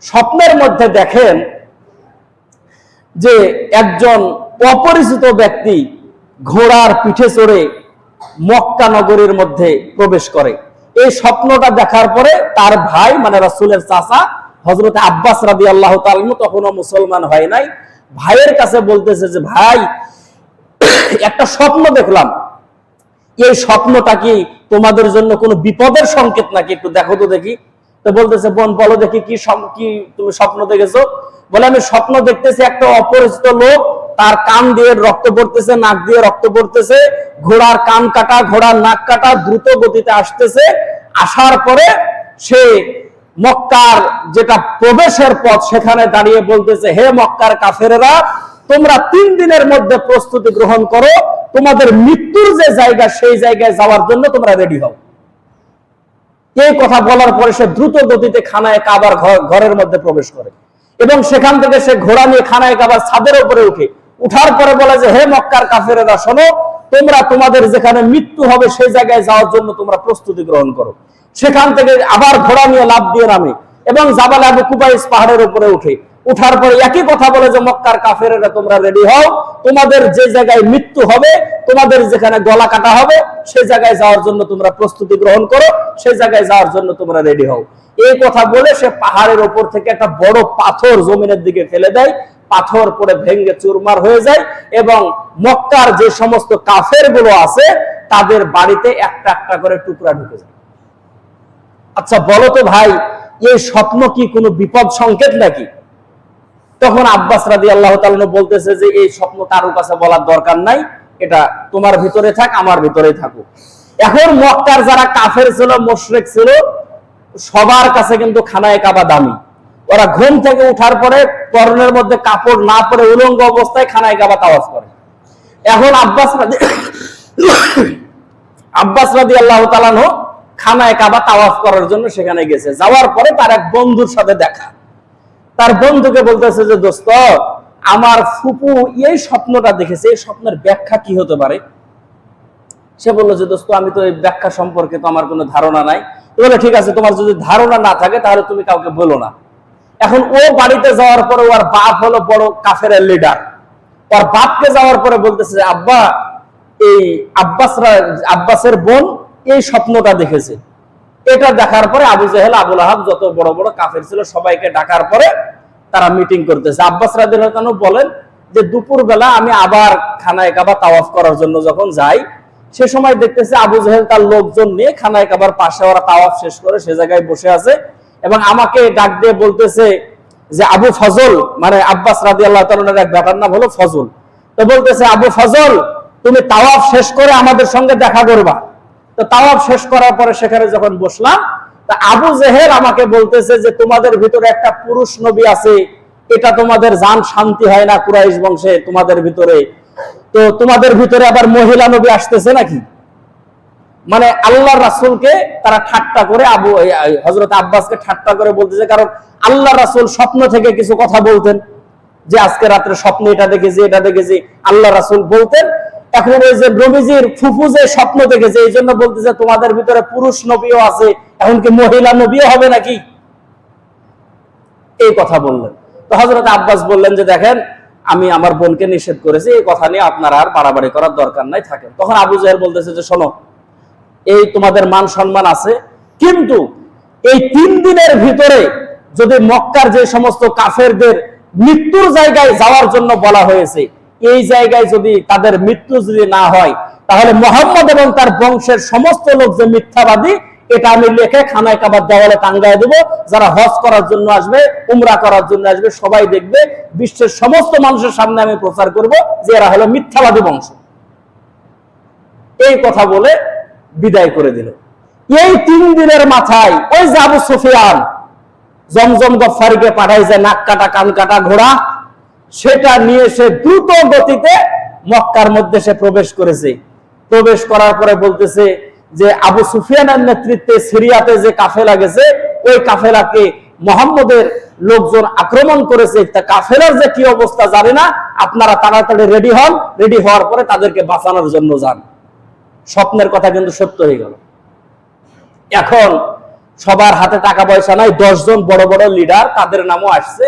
স্বপ্নের মধ্যে দেখেন যে একজন অপরিচিত ব্যক্তি ঘোড়ার পিঠে চড়ে মক্কা নগরীর মধ্যে প্রবেশ করে। এই স্বপ্নটা দেখার পরে তার ভাই মানে রাসূলের চাচা হযরত আব্বাস রাদিয়াল্লাহু তাআলা তখনও মুসলমান হয় নাই, ভাইয়ের কাছে বলতেছে যে ভাই, একটা স্বপ্ন দেখলাম, এই স্বপ্নটা কি তোমাদের জন্য কোনো বিপদের সংকেত নাকি, একটু দেখো তো দেখি। তো বলতেছে বোন বলো দেখি কি তুমি স্বপ্ন দেখেছো? বলে আমি স্বপ্ন দেখতেছি একটা অপরিচিত লোক, তার কান দিয়ে রক্ত পড়তেছে, নাক দিয়ে রক্ত পড়তেছে, ঘোড়ার কান কাটা, ঘোড়ার নাক কাটা, দ্রুত গতিতে আসতেছে। আসার পরে সে মক্কার যেটা প্রবেশের পথ সেখানে দাঁড়িয়ে বলতেছে, হে মক্কার কাফেরেরা, তোমরা 3 দিনের মধ্যে প্রস্তুতি গ্রহণ করো, তোমাদের মৃত্যুর যে জায়গা সেই জায়গায় যাওয়ার জন্য তোমরা রেডি হও। এই কথা বলার পরে সে দ্রুত গতিতে খানায়ে কাবার ঘরের মধ্যে প্রবেশ করে এবং সেখান থেকে সে ঘোড়া নিয়ে খানায়ে কাবার ছাদের উপরে উঠে, উঠার পরে বলে যে হে মক্কার কাফেরেরা শোনো, তোমরা তোমাদের যেখানে মৃত্যু হবে সেই জায়গায় যাওয়ার জন্য তোমরা প্রস্তুতি গ্রহণ করো। সেখান থেকে আবার ঘোড়া নিয়ে লাফ দিয়ে নামে এবং জাবাল আবু কুবাইস পাহাড়ের উপরে উঠে, উঠার পরে একই কথা বলে যে মক্কার কাফেরেরা তোমরা রেডি হও, তোমাদের যে জায়গায় মৃত্যু হবে, তোমাদের যেখানে গলা কাটা হবে সেই জায়গায় যাওয়ার জন্য তোমরা প্রস্তুতি গ্রহণ করো, সেই জায়গায় যাওয়ার জন্য তোমরা রেডি হও। এই কথা বলে সে পাহাড়ের উপর থেকে একটা বড় পাথর জমিনের দিকে ফেলে দেয়, পাথর পরে ভেঙে চুরমার হয়ে যায় এবং মক্কার যে সমস্ত কাফের গুলো আছে তাদের বাড়িতে একটা একটা করে টুকরা ঢুকে যায়। আচ্ছা বলো তো ভাই, এই স্বপ্ন কি কোনো বিপদ সংকেত নাকি? তখন আব্বাস রাদিয়াল্লাহু তাআলা বলতেছে যে এই স্বপ্ন কারোর কাছে বলার দরকার নাই, এটা তোমার ভিতরে থাক, আমার ভিতরেই থাকুক। এখন মক্কার যারা কাফের ছিল, মুশরিক ছিল, সবার কাছে কিন্তু খানায়ে কাবা দামি। ওরা ঘুম থেকে উঠার পরে পরনের মধ্যে কাপড় না পরে উলঙ্গ অবস্থায় খানায়ে কাবা তাওয়াফ করে। এখন আব্বাস রাদিয়াল্লাহু তাআলা খানায়ে কাবা তাওয়াফ করার জন্য সেখানে গেছে। যাওয়ার পরে তার এক বন্ধুর সাথে দেখা, তার বন্ধুকে বলতেছে যে দোস্ত, আমার ফুপু এই স্বপ্নটা দেখেছে, এই স্বপ্নের ব্যাখ্যা কি হতে পারে? সে বললো যে দোস্ত, আমি তো এই ব্যাখ্যা সম্পর্কে তো আমার কোনো ধারণা নাই। বলে ঠিক আছে, তোমার যদি ধারণা না থাকে তাহলে তুমি কাউকে বলো না। এখন ও বাড়িতে যাওয়ার পরে ওর বাপ হলো বড় কাফেরের লিডার, ওর বাপকে যাওয়ার পরে বলতেছে আব্বা, এই আব্বাসের বোন এই স্বপ্নটা দেখেছে। এটা দেখার পরে আবু জেহেল, আবুল আহাব, যত বড় বড় কাফের ছিল সবাইকে ডাকার পরে তারা মিটিং করতেছে। আব্বাস রাদিয়াল্লাহু আনহু বলেন যে দুপুর বেলা আমি আবার খানায়ে কাবা তাওয়াফ করার জন্য যখন যাই, সে সময় দেখতেছে আবু জেহেল তার লোকজন নিয়ে খানায়ে কাবার পাশে ওরা তাওয়াফ শেষ করে সে জায়গায় বসে আছে এবং আমাকে ডাক দিয়ে বলতেছে যে আবু ফজল, মানে আব্বাস রাদিয়াল্লাহু তাআলার এক বেটার নাম হলো ফজল, তো বলতেছে আবু ফজল, তুমি তাওয়াফ শেষ করে আমাদের সঙ্গে দেখা করবা। তো তাওয়াফ শেষ করার পরে সেখানে যখন বসলাম, তা আবু জেহেল আমাকে বলতেছে যে তোমাদের ভিতরে একটা পুরুষ নবী আছে, এটা তোমাদের জান শান্তি হয় না কুরাইশ বংশে তোমাদের ভিতরে, তো তোমাদের ভিতরে আবার মহিলা নবী আসতেছে নাকি? মানে আল্লাহর রাসূলকে তারা ঠাট্টা করে হযরত আব্বাসকে ঠাট্টা করে বলতেছে, কারণ আল্লাহর রাসূল স্বপ্ন থেকে কিছু কথা বলতেন যে আজকে রাত্রে স্বপ্নে এটা দেখেছি, এটা দেখেছি, আল্লাহর রাসূল বলতেন। এখন ওই যে নবীজির ফুফু যে স্বপ্ন দেখেছে, এই জন্য বলতেছে তোমাদের ভিতরে পুরুষ নবীও আছে, এখন কি মহিলা নবীও হবে নাকি, এই কথা বললেন। তো হযরত আব্বাস বললেন যে দেখেন, আমি আমার বোনকে নিষেধ করেছি, এই কথা নিয়ে আপনারা আর বাড়াবাড়ি করার দরকার নাই, থাকেন। তখন আবু জাহেল বলতেছে যে শোনো, এই তোমাদের মান সম্মান আছে, কিন্তু এই 3 দিনের ভিতরে যদি মক্কার যে সমস্ত কাফেরদের মৃত্যুর জায়গায় যাওয়ার জন্য বলা হয়েছে, এই জায়গায় যদি তাদের মৃত্যু যদি না হয়, তাহলে মুহাম্মদ এবং তার বংশের সমস্ত লোক যে মিথ্যাবাদী, এটা আমি লিখে খানায় কাবার দেওয়ালে টাঙ্গায় দেব। যারা হজ করার জন্য আসবে, উমরা করার জন্য আসবে, সবাই দেখবে, বিশ্বের সমস্ত মানুষের সামনে আমি প্রচার করব যে এরা হলো মিথ্যাবাদী বংশ। এই কথা বলে বিদায় করে দিল। এই 3 দিনের মাথায় ওই যে আবু সুফিয়ান জমজম গফফারিকে পাঠায় যে নাক কাটা কান কাটা ঘোড়া, সেটা নিয়ে সে দ্রুত গতিতে মক্কার মধ্যে সে প্রবেশ করেছে। প্রবেশ করার পরে বলতেছে যে আবু সুফিয়ানের নেতৃত্বে সিরিয়াতে যে কাফেলা গেছে, ওই কাফেলাকে মুহাম্মদের লোকজন আক্রমণ করেছে। তা কাফেলার যে কি অবস্থা জানি না, আপনারা তাড়াতাড়ি রেডি হন, রেডি হওয়ার পরে তাদেরকে বাঁচানোর জন্য যান। স্বপ্নের কথা কিন্তু সত্য হয়ে গেল। এখন সবার হাতে টাকা পয়সা নাই, 10 জন বড় বড় লিডার, তাদের নামও আসছে।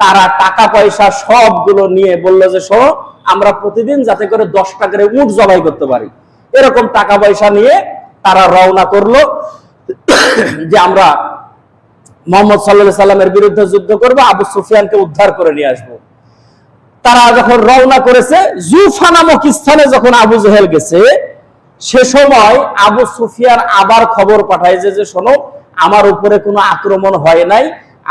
তারা টাকা পয়সা সবগুলো নিয়ে বললো যে শোনো, আমরা প্রতিদিন যাতে করে 10টা করে উট জবাই করতে পারি, এরকম টাকা পয়সা নিয়ে তারা রওনা করলো যে আমরা মুহাম্মদ সাল্লাল্লাহু আলাইহি সাল্লামের বিরুদ্ধে যুদ্ধ করব, আবু সুফিয়ানকে উদ্ধার করে নিয়ে আসবো। তারা যখন রওনা করেছে, জুফা নামক স্থানে যখন আবু জেহেল গেছে, সে সময় আবু সুফিয়ান আবার খবর পাঠায় যে শোনো, আমার উপরে কোনো আক্রমণ হয় নাই,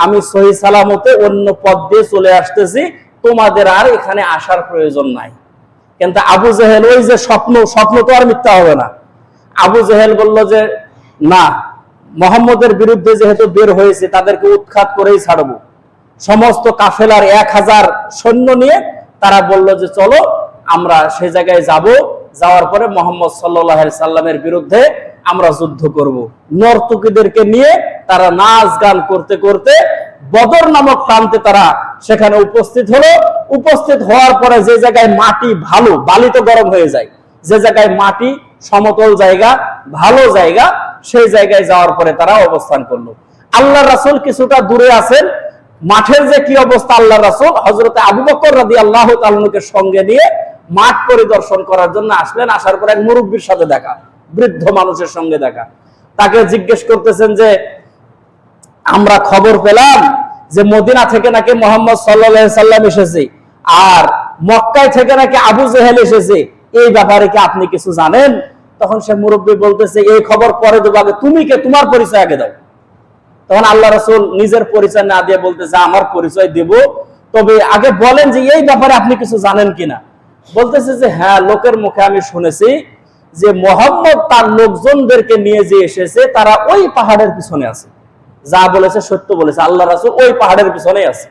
আমি সহি সালামতে অন্য পথ দিয়ে চলে আসতেছি, তোমাদের আর এখানে আসার প্রয়োজন নাই। কিন্তু আবু জেহেল ওই যে স্বপ্ন তো আর মিথ্যা হবে না। আবু জেহেল বলল যে না, মুহাম্মদের বিরুদ্ধে যেহেতু বের হয়েছে, তাদেরকে উৎখাত করেই ছাড়বো। সমস্ত কাফেলার 1000 সৈন্য নিয়ে তারা বলল যে চলো আমরা সে জায়গায় যাব, যাওয়ার পরে মুহাম্মদ সাল্লাল্লাহু আলাইহি সাল্লামের বিরুদ্ধে আমরা যুদ্ধ করব। নর্তকীদেরকে নিয়ে তারা নাচ গান করতে করতে বদর নামক প্রান্তে তারা সেখানে উপস্থিত হলো। উপস্থিত হওয়ার পরে যে জায়গায় মাটি ভালো, বালি তো গরম হয়ে যায়, যে জায়গায় মাটি সমতল জায়গা, ভালো জায়গা, সেই জায়গায় যাওয়ার পরে তারা অবস্থান করলো। আল্লাহর রাসূল কিছুটা দূরে আছেন। মাঠের যে কি অবস্থা, আল্লাহর রাসূল হযরতে আবু বকর রাদিয়াল্লাহু তাআলা কে সঙ্গে নিয়ে মাঠ পরিদর্শন করার জন্য আসলেন। আসার পরে এক মুরব্বির সাথে দেখা, বৃদ্ধ মানুষের সঙ্গে দেখা। তাকে জিজ্ঞেস করতেছেন যে আমরা খবর পেলাম যে মদিনা থেকে নাকি মুহাম্মদ সাল্লাল্লাহু আলাইহি সাল্লাম এসেছে, আর মক্কায় থেকে নাকি আবু জেহেল এসেছে, এই ব্যাপারে কি আপনি কিছু জানেন? তখন সে মুরব্বি বলতেছে এই খবর পরে দেবো, আগে তুমি কে, তোমার পরিচয় আগে দাও। তখন আল্লাহ রাসূল নিজের পরিচয় না দিয়ে বলতেছে আমার পরিচয় দেব, তবে আগে বলেন যে এই ব্যাপারে আপনি কিছু জানেন কিনা। বলতেছে যে হ্যাঁ, লোকের মুখে আমি শুনেছি যে মুহাম্মদ তার লোকজনদেরকে নিয়ে যে এসেছে তারা ওই পাহাড়ের পিছনে আছে। যা বলেছে সত্য বলেছে, আল্লাহ রাসূল ওই পাহাড়ের পিছনেই আছে।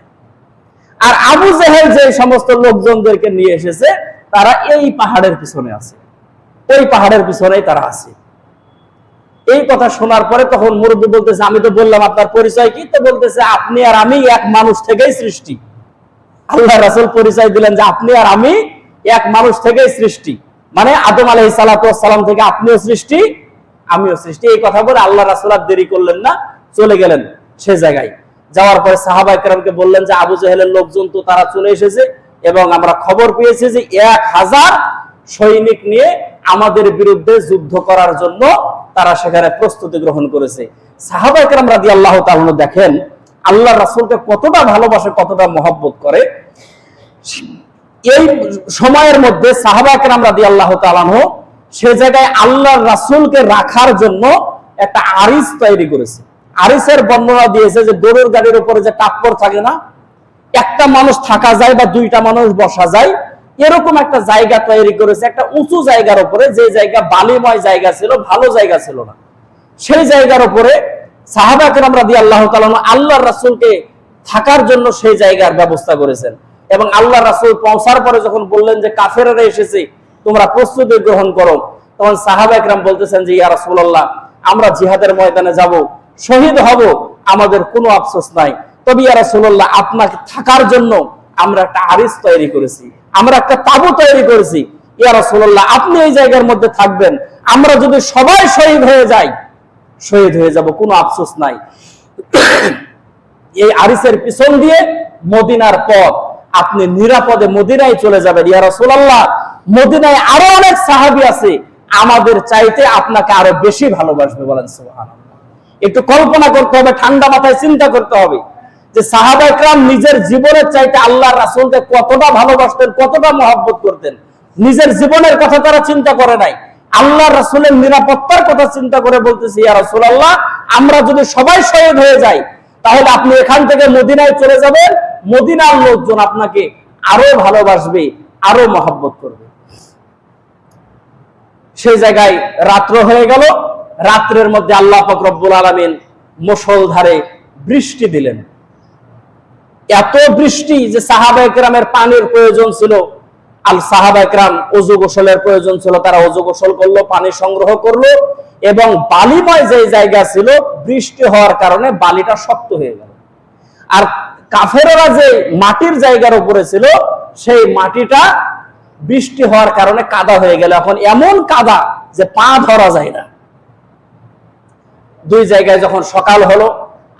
আর আবু জেহেল যে সমস্ত লোকজনদেরকে নিয়ে এসেছে তারা এই পাহাড়ের পিছনে আছে, ওই পাহাড়ের পিছনেই তারা আছে। এই কথা শোনার পরে তখন মুরব্বি বলতেছে আমি তো বললাম আপনার পরিচয় কি? তো বলতেছে আপনি আর আমি এক মানুষ থেকেই সৃষ্টি। আল্লাহ রাসূল পরিচয় দিলেন যে আপনি আর আমি এক মানুষ থেকেই সৃষ্টি, মানে আদম আলাইহিস সালাতু ওয়াস সালাম থেকে আপনিও সৃষ্টি, আমিও সৃষ্টি। এই কথা বলে আল্লাহ রাসূল আর দেরি করলেন না, চলে গেলেন সে জায়গায়। যাওয়ার পরে সাহাবায়ে কেরামকে বললেন যে আবু জেহেলের লোকজন তো তারা চলে এসেছে এবং আমরা খবর পেয়েছি যে 1000 সৈনিক নিয়ে আমাদের বিরুদ্ধে যুদ্ধ করার জন্য তারা সেখানে প্রস্তুতি গ্রহণ করেছে। সাহাবায়ে কেরাম রাদিয়াল্লাহু তাআলা দেখেন আল্লাহর রাসূলকে কতটা ভালোবাসে, কতটা মহব্বত করে। এই সময়ের মধ্যে সাহাবায়ে কেরাম রাদিয়াল্লাহু তাআলা সে জায়গায় আল্লাহর রাসূলকে রাখার জন্য একটা আরিস তৈরি করেছে। আরিসের বর্ণনা দিয়েছে যে গরুর গাড়ির উপরে যে টাপ্পর থাকে না, একটা মানুষ থাকা যায় বা 2টা মানুষ বসা যায়, এরকম একটা জায়গা তৈরি করেছে, একটা উঁচু জায়গার উপরে, যে জায়গা বালিময় জায়গা ছিল, ভালো জায়গা ছিল না, সেই জায়গার উপরে সাহাবায়ে কেরাম রাদিয়াল্লাহু তাআলা আল্লাহর রাসূলকে থাকার জন্য সেই জায়গার ব্যবস্থা করেছেন। এবং আল্লাহর রাসূল পৌঁছার পরে যখন বললেন যে কাফেররা এসেছে, তোমরা প্রস্তুতি গ্রহণ করো, তখন সাহাবায়ে কেরাম বলতেছেন যে ইয়া রাসূলুল্লাহ, আমরা জিহাদের ময়দানে যাব, শহীদ হব, আমাদের কোনো আফসোস নাই, তবে ইয়া রাসূলুল্লাহ আপনাকে থাকার জন্য আমরা একটা আরিস তৈরি করেছি, আমরা একটা তাঁবু তৈরি করেছি, ইয়া রাসূলুল্লাহ আপনি এই জায়গার মধ্যে থাকবেন, আমরা যদি সবাই শহীদ হয়ে যাই, শহীদ হয়ে যাব, কোনো আফসোস নাই। এই আরিসের পিছন দিয়ে মদিনার পথ, আপনি নিরাপদে মদিনায় চলে যাবেন। ইয়া রাসূলুল্লাহ মদিনায় আরো অনেক সাহাবী আছে, আমাদের চাইতে আপনাকে আরো বেশি ভালোবাসবে। বলেন সুবহানাল্লাহ। একটু কল্পনা করতে হবে, ঠান্ডা মাথায় চিন্তা করতে হবে যে সাহাবায়ে কেরাম নিজের জীবনের চাইতে আল্লাহর রাসূলকে কতটা ভালোবাসতেন, কতটা মহব্বত করতেন। নিজের জীবনের কথা তারা চিন্তা করে নাই, আল্লাহর রাসূলের নিরাপত্তার কথা চিন্তা করে বলতেছে, ইয়া রাসূলুল্লাহ আমরা যদি সবাই শহীদ হয়ে যাই, তাহলে আপনি এখান থেকে মদিনায় চলে যাবেন, মদিনার লোকজন আপনাকে আরো ভালোবাসবে, আরো মহব্বত করবে। সেই জায়গায় রাত্র হয়ে গেল, রাত্রের মধ্যে আল্লাহ পাক রব্বুল আলামিন মুষলধারে বৃষ্টি দিলেন। এত বৃষ্টি যে সাহাবায়ে কেরামের পানির প্রয়োজন ছিল, আল সাহাবায়ে কেরাম ওযু গোসলের প্রয়োজন ছিল, তারা ওযু গোসল করলো, পানি সংগ্রহ করলো, এবং বালিময় যে জায়গা ছিল বৃষ্টি হওয়ার কারণে বালিটা শক্ত হয়ে গেল। আর কাফেররা যে মাটির জায়গার উপরে ছিল সেই মাটিটা বৃষ্টি হওয়ার কারণে কাদা হয়ে গেল। এখন এমন কাদা যে পা ধরা যায় না। দুই জায়গায় যখন সকাল হলো,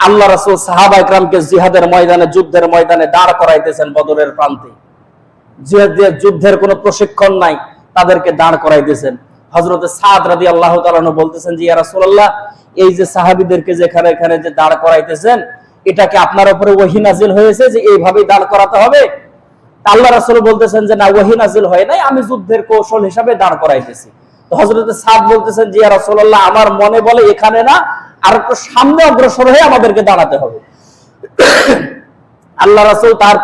আল্লাহ রাসূল সাহাবায়ে কেরামকে জিহাদের ময়দানে, যুদ্ধের ময়দানে দাঁড় করাইতেছেন বদরের প্রান্তে। যুদ্ধের কোনো প্রশিক্ষণ নাই, তাদেরকে দাঁড় করাইতেছেন। হযরত সাদ রাদিয়াল্লাহু তাআলা আনহু বলতেছেন যে ইয়া রাসূলুল্লাহ এই যে সাহাবীদেরকে যেখানে এখানে যে দাঁড় করাইতেছেন, এটা কি আপনার উপরে ওহী নাজিল হয়েছে যে এইভাবেই দাঁড় করাতে হবে? আল্লাহ রাসূল বলতেছেন যে না, ওহী নাজিল হয় নাই, আমি যুদ্ধের কৌশল হিসাবে দাঁড় করাইতেছি। তো হযরত সাদ বলতেছেন যে ইয়া রাসূলুল্লাহ আমার মনে বলে এখানে না, আর একটু সামনে অগ্রসর হয়ে আমাদেরকে দাঁড়াতে হবে। আল্লাহ রাসূল তার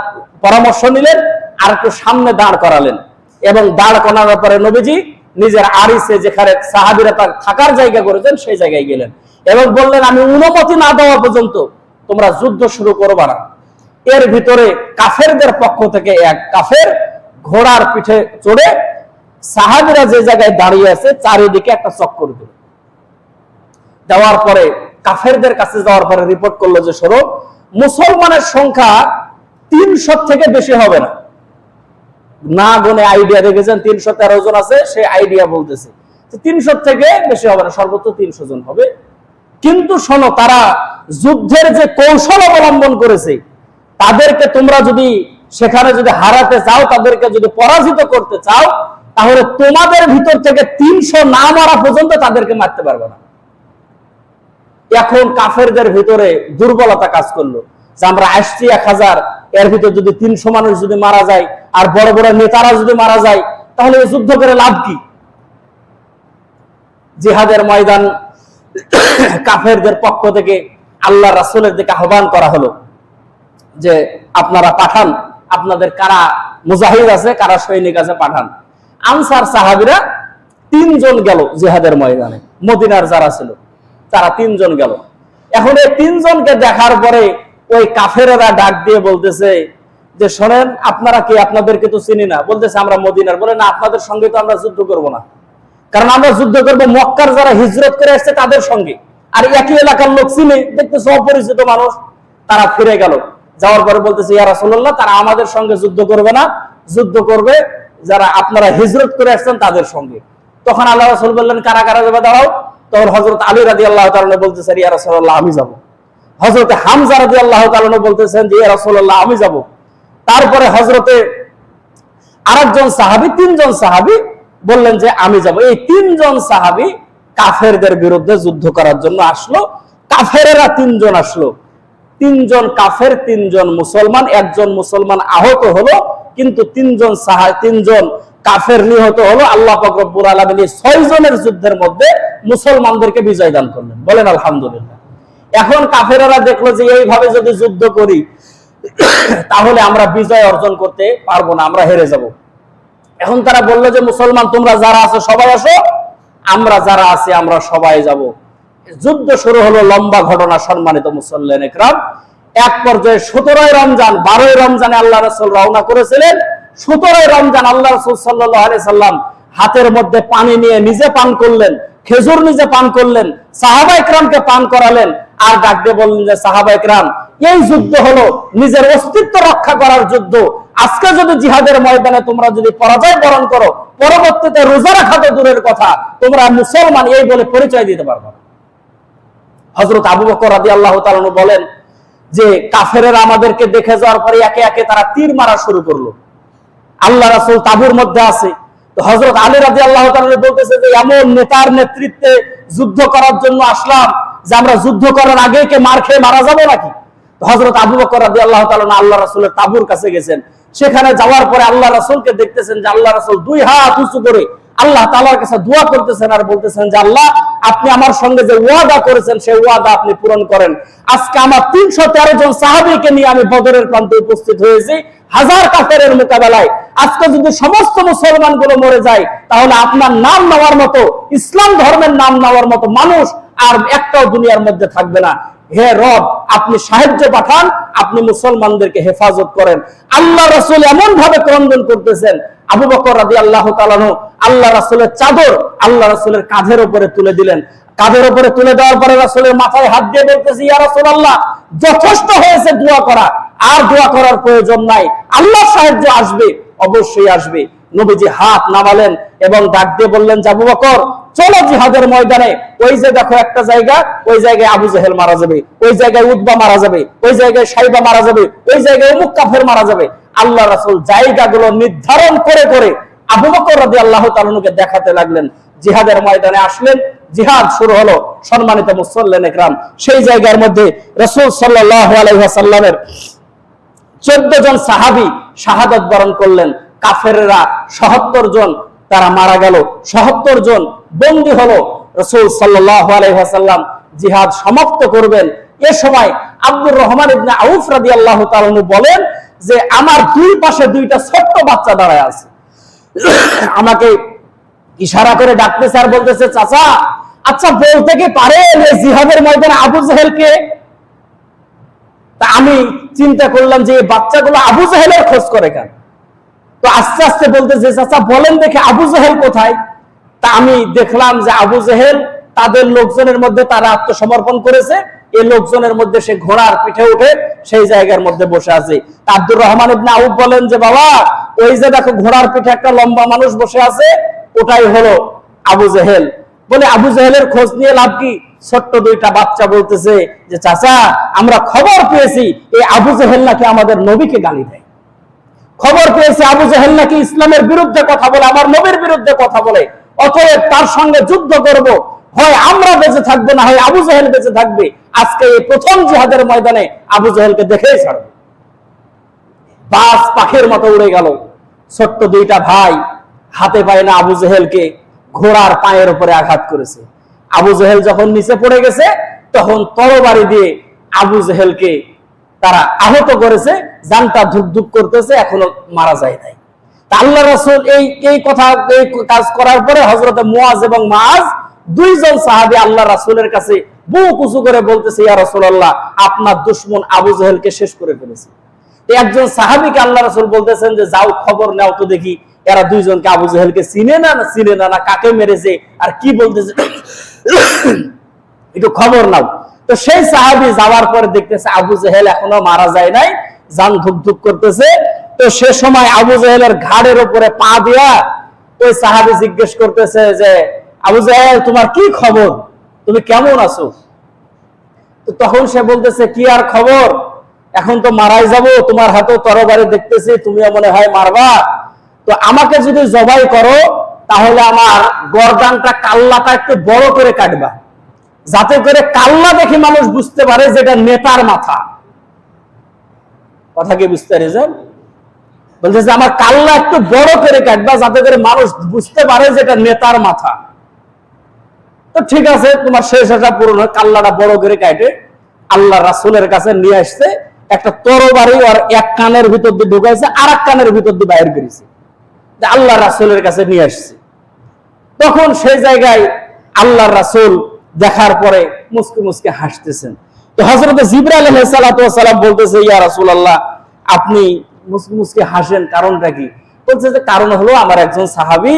পরামর্শ নিলেন, আর একটু সামনে দাঁড় করালেন, এবং দাঁড় করানোর পরে নবীজি নিজের আরিসে যেখানে সাহাবীরা থাকার জায়গা করেছেন সেই জায়গায় গেলেন এবং বললেন আমি অনুমতি না দেওয়া পর্যন্ত তোমরা যুদ্ধ শুরু করবে না। এর ভিতরে কাফেরদের পক্ষ থেকে এক কাফের ঘোড়ার পিঠে চড়ে সাহাবীরা যে জায়গায় দাঁড়িয়ে আছে চারিদিকে একটা চক্কর দিল। দেওয়ার পরে কাফেরদের কাছে যাওয়ার পরে রিপোর্ট করলো যে শোনো, মুসলমানের সংখ্যা 300 থেকে বেশি হবে না। না গুনে আইডিয়া রেখেছেন 313 জন আছে, সেই আইডিয়া বলতেছে 300 থেকে বেশি হবে না, সর্বোচ্চ 300 জন হবে। কিন্তু শোনো, তারা যুদ্ধের যে কৌশল অবলম্বন করেছে, তাদেরকে তোমরা যদি সেখানে যদি হারাতে চাও, তাদেরকে যদি পরাজিত করতে চাও, তাহলে তোমাদের ভিতর থেকে 300 না মারা পর্যন্ত তাদেরকে মারতে পারবে না। এখন কাফেরদের ভিতরে দুর্বলতা কাজ করলো যে আমরা আসছি 1000, এর ভিতর যদি 300 মানুষ যদি মারা যায় আর বড় বড় নেতারা যদি মারা যায়, তাহলে এই যুদ্ধ করে লাভ কি? জিহাদের ময়দান কাফেরদের পক্ষ থেকে আল্লাহ রাসূলের দিকে আহ্বান করা হলো যে আপনারা পাঠান, আপনাদের কারা মুজাহিদ আছে, কারা সৈনিক আছে পাঠান। আনসার সাহাবীরা 3 জন গেল জিহাদের ময়দানে, মদিনার যারা ছিল তারা 3 জন গেল। এখন এই 3 জনকে দেখার পরে ওই কাফেরেরা ডাক দিয়ে বলতেছে যে শোনেন, আপনারা কি? আপনাদেরকে তো চিনি না। বলতেছে আমরা মদিনার। বলে না, আপনাদের সঙ্গে তো আমরা যুদ্ধ করব না, কারণ আমরা যুদ্ধ করব মক্কার যারা হিজরত করে আসছে তাদের সঙ্গে, আর একই এলাকার লোক চিনে, দেখতেছে অপরিচিত মানুষ। তারা ফিরে গেল। যাওয়ার পরে বলতেছে ইয়া রাসূলুল্লাহ তারা আমাদের সঙ্গে যুদ্ধ করবে না, যুদ্ধ করবে যারা আপনারা হিজরত করে আসছেন তাদের সঙ্গে। তখন আল্লাহ রাসূল বললেন কারা কারা যাবে দাঁড়াও। তখন হযরত আলী রাদিয়াল্লাহু তাআলা বলতেছেন ইয়া রাসূলুল্লাহ আমি যাব। হযরত হামজা রাদিয়াল্লাহু তাআলা বলতেছেন যে ইয়া রাসূলুল্লাহ আমি যাব। তারপরে হযরতে আরেকজন সাহাবী, 3 জন সাহাবী বললেন যে আমি যাব। এই 3 জন সাহাবী কাফেরদের বিরুদ্ধে যুদ্ধ করার জন্য আসলো। কাফেরেরা 3 জন আসলো, 3 জন কাফের, 3 জন মুসলমান। একজন মুসলমান আহত হলো, কিন্তু 3 জন কাফের নিহত হলো। আল্লাহ পাক রব্বুল আলামিন 6 জনের যুদ্ধের মধ্যে মুসলমানদেরকে বিজয় দান করলেন। বলেন আলহামদুলিল্লাহ। এখন কাফেরেরা দেখলো যে এইভাবে যদি যুদ্ধ করি তাহলে আমরা বিজয় অর্জন করতে পারবো না, আমরা হেরে যাব। এখন তারা বললো যে মুসলমান তোমরা যারা আছো সবাই আসো, আমরা যারা আছি আমরা সবাই যাব। যুদ্ধ শুরু হলো, লম্বা ঘটনা সম্মানিত মুসল্লিন ইকরাম। এক পর্যায়ে 17 রমজান, 12 রমজানে আল্লাহ রাসূল রওনা করেছিলেন। 17 রমজান আল্লাহ রাসূল সাল্লাল্লাহু আলাইহি সাল্লাম হাতের মধ্যে পানি নিয়ে নিজে পান করলেন, খেজুর নিজে পান করলেন, সাহাবায়ে কেরামকে পান করালেন, আর ডাক দিয়ে বললেন যে সাহাবায়ে কেরাম এই যুদ্ধ হলো নিজের অস্তিত্ব রক্ষা করার যুদ্ধ। আজকে যদি জিহাদের ময়দানে তোমরা যদি পরাজয় বরণ করো পরবর্তীতে রোজা রাখা তো দূরের কথা, তোমরা মুসলমান এই বলে পরিচয় দিতে পারবে না। হযরত আবু বকর রাদিয়াল্লাহু তাআলা আনহু বলেন যে কাফেরেরা আমাদেরকে দেখে যাওয়ার পরে একে একে তারা তীর মারা শুরু করলো। আল্লাহ রাসূল তাবুর মধ্যে আছে। তো হযরত আলী রাদিয়াল্লাহু তাআলা বলতেছে যে এমন নেতার নেতৃত্বে যুদ্ধ করার জন্য আসলাম যে আমরা যুদ্ধ করার আগে কে মার খেয়ে মারা যাবো নাকি? তো হযরত আবু বকর রাদিয়াল্লাহু তাআলা আল্লাহ রাসূলের তাবুর কাছে গেছেন। সেখানে যাওয়ার পরে আল্লাহ রাসূলকে দেখতেছেন যে আল্লাহ রাসূল দুই হাত উঁচু করে আল্লাহ তাআলার কাছে দোয়া করতেছেন আর বলতেছেন যে আল্লাহ, আপনি আমার সঙ্গে যে ওয়াদা করেছেন সেই ওয়াদা আপনি পূরণ করেন। আজকে আমার 313 জন সাহাবীকে নিয়ে আমি বদরের প্রান্তে উপস্থিত হয়েছি হাজার কাফেরের মোকাবেলায়। আজকে যদি সমস্ত মুসলমানগুলো মরে যায় তাহলে আপনার নাম নেওয়ার মতো, ইসলাম ধর্মের নাম নেওয়ার মতো মানুষ আর একটাও দুনিয়ার মধ্যে থাকবে না। হে রব, আপনি সাহায্য পাঠান, আপনি মুসলমানদেরকে হেফাজত করেন। আল্লাহ রাসূল এমন ভাবে ক্রন্দন করতেছেন। আবু বকর রাদিয়াল্লাহু তাআলা আনহু আল্লাহ রাসূলের চাদর আল্লাহ রাসূলের কাঁধের উপরে তুলে দিলেন। কাঁধের উপরে তুলে দেওয়ার পরে রাসূলের মাথায় হাত দিয়ে বলতেছে, ইয়া রাসূলুল্লাহ, যথেষ্ট হয়েছে দোয়া করা, আর দোয়া করার প্রয়োজন নাই। আল্লাহর সাহায্য আসবে, অবশ্যই আসবে। নবীজি হাত নামালেন এবং ডাক দিয়ে বললেন, আবু বকর, চলো জিহাদের ময়দানে। ওই যে দেখো একটা জায়গা, ওই জায়গায় আবু জেহেল মারা যাবে, ওই জায়গায় উতবা মারা যাবে, ওই জায়গায় সাইবা মারা যাবে, ওই জায়গায় অমুক কাফের মারা যাবে। আল্লাহ রাসূল জায়গাগুলো নির্ধারণ করে করে আবু বকর রাদিয়াল্লাহু তাআলা আনহুকে দেখাতে লাগলেন। জিহাদের ময়দানে আসলেন, জিহাদ শুরু হলো। সম্মানিত মুসল্লিন ইকরাম, সেই জায়গার মধ্যে রাসূল সাল্লাল্লাহু আলাইহি ওয়াসাল্লামের 14 জন সাহাবী শাহাদাত বরণ করলেন। কাফেররা ৭৭ জন তারা মারা গেল, ৭৭ জন বন্দী হলো। রাসূল সাল্লাল্লাহু আলাইহি ওয়াসাল্লাম জিহাদ সমাপ্ত করবেন। এ সময় আব্দুর রহমান ইবনে আউফ রাদিয়াল্লাহু তাআলা বলেন যে আমার দুই পাশে দুইটা ছোট্ট বাচ্চা দাঁড়ায় আছে, আমাকে ইশারা করে ডাকতেছে আর বলতেছে, চাচা, আচ্ছা বলতে কি পারেন এই জিহাদের ময়দানে আবু জেহেল কে? তা আমি চিন্তা করলাম যে এই বাচ্চাগুলো আবু জেহেলের খোঁজ করে কেন? তো আস্তে আস্তে বলতেছে, চাচা বলেন দেখে আবু জেহেল কোথায়? তা আমি দেখলাম যে আবু জেহেল তাদের লোকজনের মধ্যে তারা আত্মসমর্পণ করেছে। এই লোকজনের মধ্যে সে ঘোড়ার পিঠে উঠে সেই জায়গার মধ্যে বসে আছে। আব্দুর রহমান ইবনে আউফ বলেন যে বাবা, ওই যে দেখো ঘোড়ার পিঠে একটা লম্বা মানুষ বসে আছে, ওটাই হলো আবু জেহেল। বলে আবু জেহেলের খোঁজ নিয়ে লাভ কি? ছোট্ট দুইটা বাচ্চা বলতেছে যে চাচা, আমরা খবর পেয়েছি এই আবু জেহেল নাকি আমাদের নবীকে গালি দেয়। খবর পেয়েছি আবু জেহেল নাকি ইসলামের বিরুদ্ধে কথা বলে, আমার নবীর বিরুদ্ধে কথা বলে। অতএব তার সঙ্গে যুদ্ধ করব, হয় আমরা বেঁচে থাকবো না হয় আবু জেহেল বেঁচে থাকবে। আজকে এই প্রথম জিহাদের ময়দানে আবু জেহেলকে দেখেই ছাড়বে। বাস পাখির মতো উড়ে গেল। ছোট্ট দুইটা ভাই হাতে পায় না আবু জেহেলকে, ঘোড়ার পায়ের উপরে আঘাত করেছে। আবু জেহেল যখন নিচে পড়ে গেছে তখন তরবারি দিয়ে আবু জেহেলকে তারা আহত করেছে, জানটা ধুক ধুক করতেছে, এখনো মারা যায় নাই। আল্লাহ রাসূল এই কাজ করার পরে হযরতে মুআজ এবং মাআজ দুইজন সাহাবী আল্লাহ রাসূলের কাছে বুক উঁচু করে বলতেছে, ইয়া রাসূলুল্লাহ, আপনার দুশমন আবু জেহেলকে শেষ করে ফেলেছে। একজন সাহাবীকে আল্লাহ রাসূল বলতেছেন যে যাও খবর নাও তো দেখি এরা দুইজনকে আবু জেহেলকে চিনে না কাকে মেরেছে আর কি বলতেছে, একটু খবর নাও। তো সেই সাহাবী যাওয়ার পরে দেখতেছে আবু জেহেল এখনো মারা যায় নাই, জান ধুক ধুক করতেছে। তো সে সময় আবু জেহেলের ঘাড়ের উপরে পা দিয়া ওই সাহাবী জিজ্ঞেস করতেছে যে আবু জেহেল, তোমার কি খবর, তুমি কেমন আছো? তো তখন সে বলতেছে, কি আর খবর, এখন তো মারাই যাব, তোমার হাতে তরবারি দেখতেছি, তুমিও মনে হয় মারবা। তো আমাকে যদি জবাই করো তাহলে আমার গর্দানটা, কাল্লাটা একটু বড় করে কাটবা, যাতে করে কাল্লা দেখে মানুষ বুঝতে পারে যে এটা নেতার মাথা। কথা কি বুঝতে পেরেছেন? বলতেছে আমার কাল্লা একটু বড় করে কাটবা, যাতে করে মানুষ বুঝতে পারে যে এটা নেতার মাথা। তো ঠিক আছে, তোমার শেষ আশা পূরণ হয়। কাল্লাটা বড় করে কাটে আল্লাহ রাসূলের কাছে নিয়ে আসছে। একটা তরবারি ওর এক কানের ভিতর দিয়ে ঢুকাইছে, আর এক কানের ভিতর দিয়ে বাইর করেছে, আল্লাহ রাসূলের কাছে নিয়ে আসছে। তখন সেই জায়গায় আল্লাহ রাসূল দেখার পরে মুস্কি মুস্কি হাসতেছেন। তো হযরত জিবরাইল আলাইহিস সালাতু ওয়াস সালাম বলতেছে, ইয়া রাসূলুল্লাহ, আপনি মুস্কি মুস্কি হাসেন, কারণটা কি? বলছে যে কারণ হলো আমার একজন সাহাবী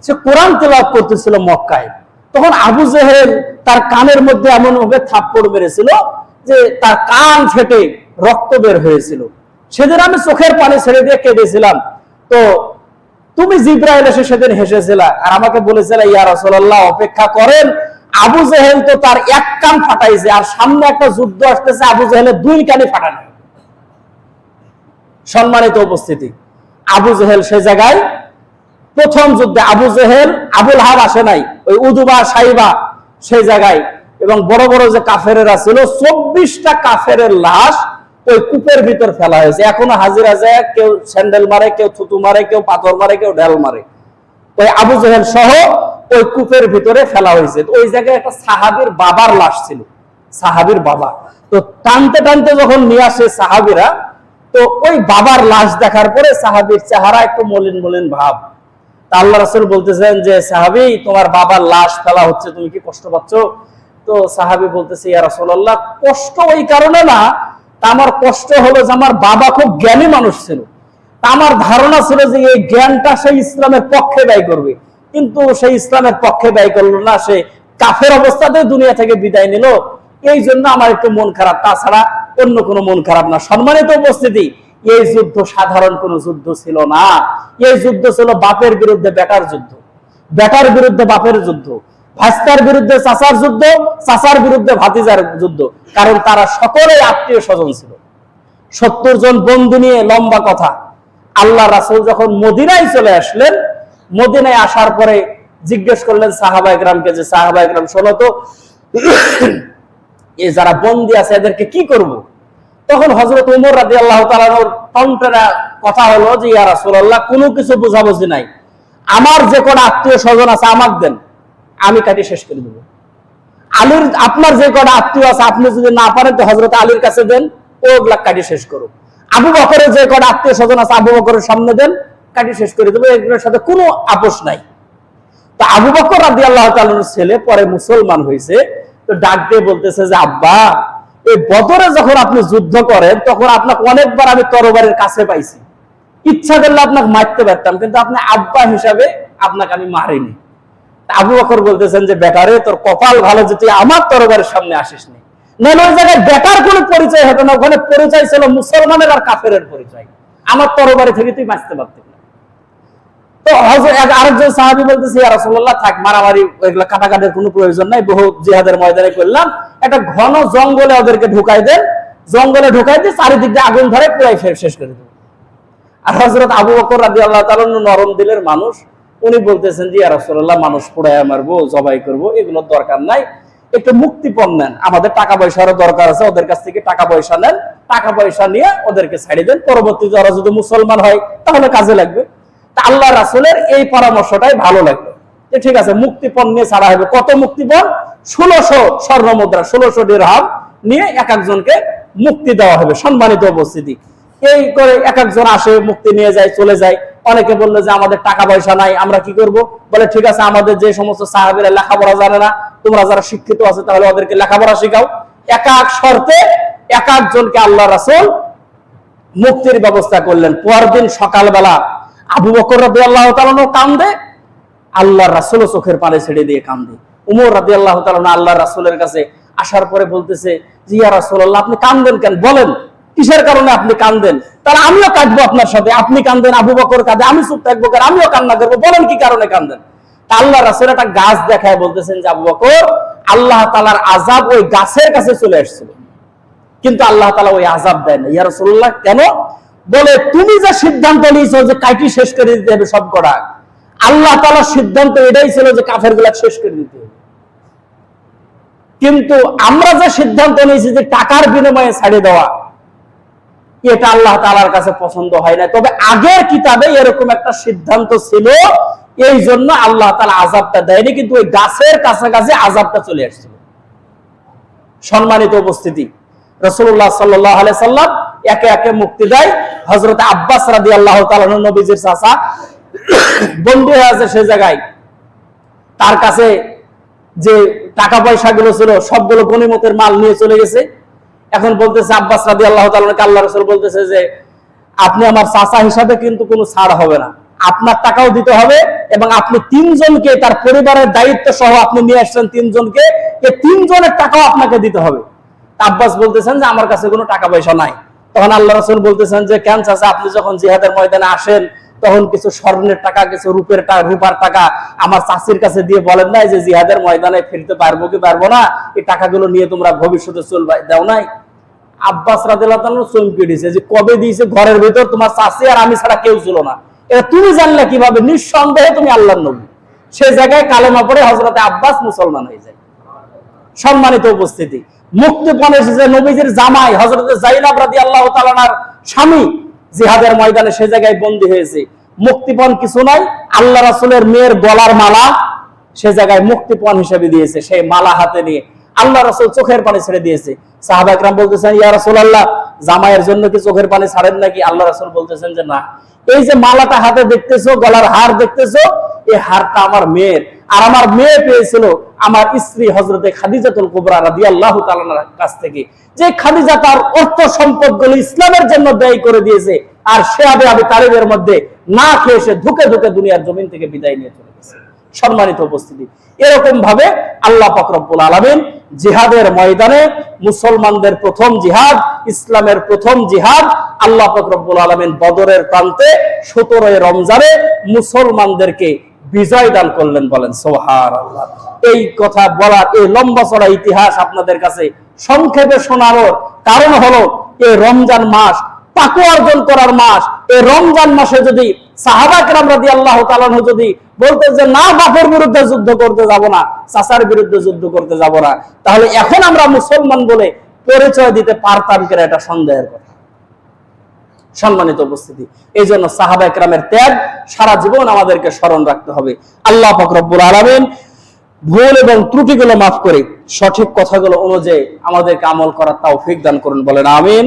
সে কোরআন তেলাওয়াত করতেছিল মক্কায়। তখন আবু জেহেল তার কানের মধ্যে এমন ভাবে থাপ্পড় মেরেছিল যে তার কান ফেটে রক্ত বের হয়েছিল। সেদিন আমি চোখের পানি ছেড়ে দিয়ে কেঁদেছিলাম। তো তুমি জিব্রাইল এসে সেদিন হেসেছিলা আর আমাকে বলেছিলে ইয়া রাসূলুল্লাহ অপেক্ষা করেন, আবু জেহেল তো তার এক কান ফাটাইছে আর সামনে একটা যুদ্ধ আসতেছে, আবু জেহেলের দুই কানই ফাটানো। সম্মানিত উপস্থিতি, আবু জেহেল সে জায়গায় প্রথম যুদ্ধে আবু জেহেল, আবুল হাব আসে নাই, ওই উদুবা সাইবা সেই জায়গায়, এবং বড় বড় যে কাফেরেরা ছিল 24টা কাফেরের লাশ ওই কূপের ভিতর ফেলা হয়েছে। এখনো হাজিরা যায়, কেউ স্যান্ডেল মারে, কেউ থুতু মারে, কেউ পাথর মারে, কেউ ঢেল মারে। ওই আবু জেহেল সহ ওই কূপের ভিতরে ফেলা হয়েছে। ওই জায়গায় একটা সাহাবীর বাবার লাশ ছিল, সাহাবীর বাবা। তো টানতে টানতে যখন নিয়ে আসে সাহাবীরা, তো ওই বাবার লাশ দেখার পরে সাহাবীর চেহারা একটু মলিন মলিন ভাব। তা আল্লাহ রাসূল বলতেছেন যে সাহাবী, তোমার বাবার লাশ ফেলা হচ্ছে, তুমি কি কষ্ট পাচ্ছ? তো সাহাবী বলতেছে ইয়া রাসূলুল্লাহ, কষ্ট ওই কারণে না, তা আমার কষ্ট হলো যে আমার বাবা খুব জ্ঞানী মানুষ ছিল, তা আমার ধারণা ছিল যে এই জ্ঞানটা সেই ইসলামের পক্ষে ব্যয় করবে, কিন্তু সেই ইসলামের পক্ষে ব্যয় করলো না, সে কাফের অবস্থাতেই দুনিয়া থেকে বিদায় নিল, এই জন্য আমার একটু মন খারাপ, তাছাড়া অন্য কোনো মন খারাপ না। সম্মানিত উপস্থিতি, এই যুদ্ধ সাধারণ কোনো যুদ্ধ ছিল না, এই যুদ্ধ ছিল বাপের বিরুদ্ধে বেটার যুদ্ধ, বেটার বিরুদ্ধে বাপের যুদ্ধ, ভাস্তার বিরুদ্ধে চাচার যুদ্ধ, চাচার বিরুদ্ধে ভাতিজার যুদ্ধ। কারণ তারা সকলেই আত্মীয় স্বজন ছিল। 70 জন বন্ধু নিয়ে লম্বা কথা। আল্লাহ রাসূল যখন মদিনায় চলে আসলেন, মদিনায় আসার পরে জিজ্ঞেস করলেন সাহাবা একরামকে যে সাহাবা একরাম শোনো তো, এই যারা বন্দী আছে এদেরকে কি করব? তখন হযরত ওমর রাদিয়াল্লাহু তাআলার কণ্ঠে কথা হলো যে ইয়া রাসূলুল্লাহ, কোনো কিছু বোঝাবুঝি নাই, আমার যে কোন আত্মীয় স্বজন আছে আমাকে দেন, আমি কাটি শেষ করে দেব। আলীর, আপনার যে কটা আত্মীয় আছে আপনি যদি না পারেন তো হযরত আলীর কাছে দেন, ওগুলা কাটি শেষ করো। আবু বকরের যে কটা আত্মীয় স্বজন আছে আবু বকরের সামনে দেন, কাটি শেষ করে দেবো, এগুলোর সাথে কোনো আপোষ নাই। তো আবু বকর রাদিয়াল্লাহু তাআলার ছেলে পরে মুসলমান হয়েছে, তো ডাক দিয়ে বলতেছে যে আব্বা, এই বদরে যখন আপনি যুদ্ধ করেন তখন আপনাকে অনেকবার আমি তরবারির কাছে পাইছি, ইচ্ছা করলে আপনাকে মারতে পারতাম, কিন্তু আপনি আব্বা হিসাবে আপনাকে আমি মারিনি। আবু বকর বলতেছেন যে বেটারে, তোর কপাল ভালো যে তুই আমার তরবারের সামনে আসিস নি, নাহলে ওই জায়গায় বেটার কোনো পরিচয় হতো না, ওখানে পরিচয় ছিল মুসলমানের আর কাফেরের পরিচয়, আমার তরবারি থেকে তুই বাঁচতে পারতি না। তো আরেকজন সাহাবী বলতেছে ইয়া রাসূলুল্লাহ, থাক মারামারি ওইগুলা কাটাকাটির কোনো প্রয়োজন নাই, বহু জিহাদের ময়দানে করলাম, একটা ঘন জঙ্গলে ওদেরকে ঢুকাই দেন, জঙ্গলে ঢুকাই দিয়ে চারিদিক দিয়ে আগুন ধরে পুরাই শেষ করে দেব। আর হযরত আবু বকর রাদিয়াল্লাহু তাআলা নরম দিলের মানুষ, উনি বলতেছেন যে ইয়া রাসূলুল্লাহ, মানুষ পোড়ায়া মারবো, জবাই করবো, এগুলোর দরকার নাই, একটু মুক্তিপণ নেন, আমাদের টাকা পয়সারও দরকার আছে, ওদের কাছ থেকে টাকা পয়সা নেন, টাকা পয়সা নিয়ে ওদেরকে ছাড়িয়ে দেন, পরবর্তীতে ওরা যদি মুসলমান হয় তাহলে কাজে লাগবে। তা আল্লাহ রাসূলের এই পরামর্শটাই ভালো লাগলো, যে ঠিক আছে মুক্তিপণ নিয়ে ছাড়া হবে। কত মুক্তিপণ? 1600 স্বর্ণ মুদ্রা, 1600 দিরহাম নিয়ে এক একজনকে মুক্তি দেওয়া হবে। সম্মানিত উপস্থিতি, এই করে এক একজন আসে, মুক্তি নিয়ে যায়, চলে যায়। অনেকে বললো যে আমাদের টাকা পয়সা নাই, আমরা কি করব? বলে ঠিক আছে, আমাদের যে সমস্ত সাহাবীরা লেখাপড়া জানে না, তোমরা যারা শিক্ষিত আছে তাহলে ওদেরকে লেখাপড়া শেখাও। এক এক শর্তে এক একজনকে আল্লাহ রাসূল মুক্তির ব্যবস্থা করলেন। পরদিন সকালবেলা আবু বকর রাদিয়াল্লাহু তাআলা কান্দে, আল্লাহর রাসূলও চোখের পানি ছেড়ে দিয়ে কান্দে। ওমর রাদিয়াল্লাহু তাআলা আল্লাহর রাসূলের কাছে আসার পরে বলতেছে যে ইয়া রাসূলুল্লাহ, আপনি কান্দেন কেন? বলেন কিসের কারণে আপনি কান্দেন? তাহলে আমিও কাঁদবো আপনার সাথে। আপনি কান্দেন, আবু বকর কাঁদে, আমি চুপ থাকবো কেন? আমিও কান্না করবো, বলেন কি কারণে কান্দেন? তা আল্লাহ রাসূল একটা গাছ দেখায় বলতেছেন যে আবু বকর, আল্লাহ তাআলার আযাব ওই গাছের কাছে চলে আসছিল, কিন্তু আল্লাহ তাআলা ওই আযাব দেয় না। ইয়া রাসূলুল্লাহ, কেন? বলে তুমি যে সিদ্ধান্ত নিয়েছো যে কাটি শেষ করে দিতে হবে সব কটা, আল্লাহ তাআলার সিদ্ধান্ত এটাই ছিল যে কাফেরগুলা শেষ করে দিতে হবে, কিন্তু আমরা যে সিদ্ধান্ত নিয়েছি যে টাকার বিনিময়ে ছাড়িয়ে দেওয়া, এটা আল্লাহ তাআলার কাছে পছন্দ হয় না। তবে আগের কিতাবে এরকম একটা সিদ্ধান্ত ছিল, এই জন্য আল্লাহ তাআলা আযাবটা দেয়নি, কিন্তু ওই গাছের কাছাকাছি আযাবটা চলে আসছিল। সম্মানিত উপস্থিতি, রাসূলুল্লাহ সাল্লাল্লাহু আলাইহি সাল্লাম একে একে মুক্তি দেয়। হযরত আব্বাস রাদিয়াল্লাহু তাআলা নবীজির চাচা বন্দী হয়ে আছে সে জায়গায়, তার কাছে যে টাকা পয়সা গুলো ছিল সবগুলো গনিমতের মাল নিয়ে চলে গেছে। এখন বলতেছে আব্বাস রাদিয়াল্লাহু তাআলা, আল্লাহ রাসূল বলতেছে যে আপনি আমার চাচা হিসাবে কিন্তু কোনো ছাড় হবে না, আপনার টাকাও দিতে হবে, এবং আপনি 3 জনকে, তার পরিবারের দায়িত্ব সহ আপনি নিয়ে আসছেন 3 জনকে, এই 3 জনের টাকাও আপনাকে দিতে হবে। আব্বাস বলতেছেন যে আমার কাছে কোনো টাকা পয়সা নাই। তখন আল্লাহ রাসূল বলতেছেন যে কেন চাচা, আপনি যখন জিহাদের ময়দানে আসেন তখন কিছু স্বর্ণের টাকা, কিছু রূপার টাকা আমার চাষির কাছে দিয়ে বলেন নাই যে জিহাদের ময়দানে ফিরতে পারবো কি পারবো না, এই টাকাগুলো নিয়ে তোমরা ভবিষ্যতে চলবে, দেও নাই? আব্বাস রাদিয়াল্লাহু তাআলা চমকে দিয়েছে যে কবে দিয়েছে, ঘরের ভিতর তোমার চাচি আর আমি ছাড়া কেউ ছিল না, এটা তুমি জানলে কিভাবে? নিঃসন্দেহে তুমি আল্লাহর নবী। সে জায়গায় কালেমা পড়ে হযরতে আব্বাস মুসলমান হয়ে যায়। সম্মানিত উপস্থিতি, মুক্তিপণ এসেছে নবীজির জামাই হযরতে যায়েনব রাদিয়াল্লাহু তাআলার স্বামী জিহাদের ময়দানে সে জায়গায় বন্দী হয়েছে। মুক্তিপণ কিছু নাই, আল্লাহ রাসূলের মেয়ের গলার মালা সে জায়গায় মুক্তিপণ হিসেবে দিয়েছে। সেই মালা হাতে নিয়ে আল্লাহ রাসূল চোখের পানি ছেড়ে দিয়েছে। সাহাবা একরাম বলতেছেন, ইয়া রাসূলুল্লাহ, জামাইয়ের জন্য কি চোখের পানি ছাড়েন নাকি? আল্লাহ রাসূল বলতেছেন যে না, এই যে মালাটা হাতে দেখতেছো, গলার হার দেখতেছো, এই হারটা আমার মেয়ের, আর আমার মেয়ে পেয়েছিল আমার স্ত্রী হযরতে খাদিজাতুল কুবরা রাদিয়াল্লাহু তাআলার কাছ থেকে, যে খাদিজা তার অর্থ সম্পদগুলো ইসলামের জন্য ব্যয় করে দিয়েছে, আর সে আবু তালিবের মধ্যে না খেয়ে সে ধুকে ধুকে দুনিয়ার জমিন থেকে বিদায় নিয়ে চলে গেছে। সম্মানিত উপস্থিতি, এরকম ভাবে আল্লাহ পাক রব্বুল আলামিন জিহাদের ময়দানে মুসলমানদের প্রথম জিহাদ, ইসলামের প্রথম জিহাদ, আল্লাহ পাক রব্বুল আলামিন বদরের প্রান্তে 17 রমজানে মুসলমানদেরকে বিজয় দান করলেন। বলেন সুবহানাল্লাহ। এই কথা বলার, এই লম্বা চড়া ইতিহাস আপনাদের কাছে সংক্ষেপে শোনানোর কারণ হলো, এই রমজান মাস তাকওয়া অর্জন করার মাস। এই রমজান মাসে যদি সাহাবা কেরাম রাদিয়াল্লাহু তাআলা যদি বলতেন যে না, বাপের বিরুদ্ধে যুদ্ধ করতে যাব না, চাচার বিরুদ্ধে যুদ্ধ করতে যাব না, তাহলে এখন আমরা মুসলমান বলে পরিচয় দিতে পারতাম কিনা, এটা সন্দেহের কথা। সম্মানিত উপস্থিতি, এই জন্য সাহাবা একরামের ত্যাগ সারা জীবন আমাদেরকে স্মরণ রাখতে হবে। আল্লাহ পাক রব্বুল আলামিন ভুল এবং ত্রুটিগুলো মাফ করে সঠিক কথাগুলো অনুযায়ী আমাদেরকে আমল করার তৌফিক দান করুন। বলেন আমিন।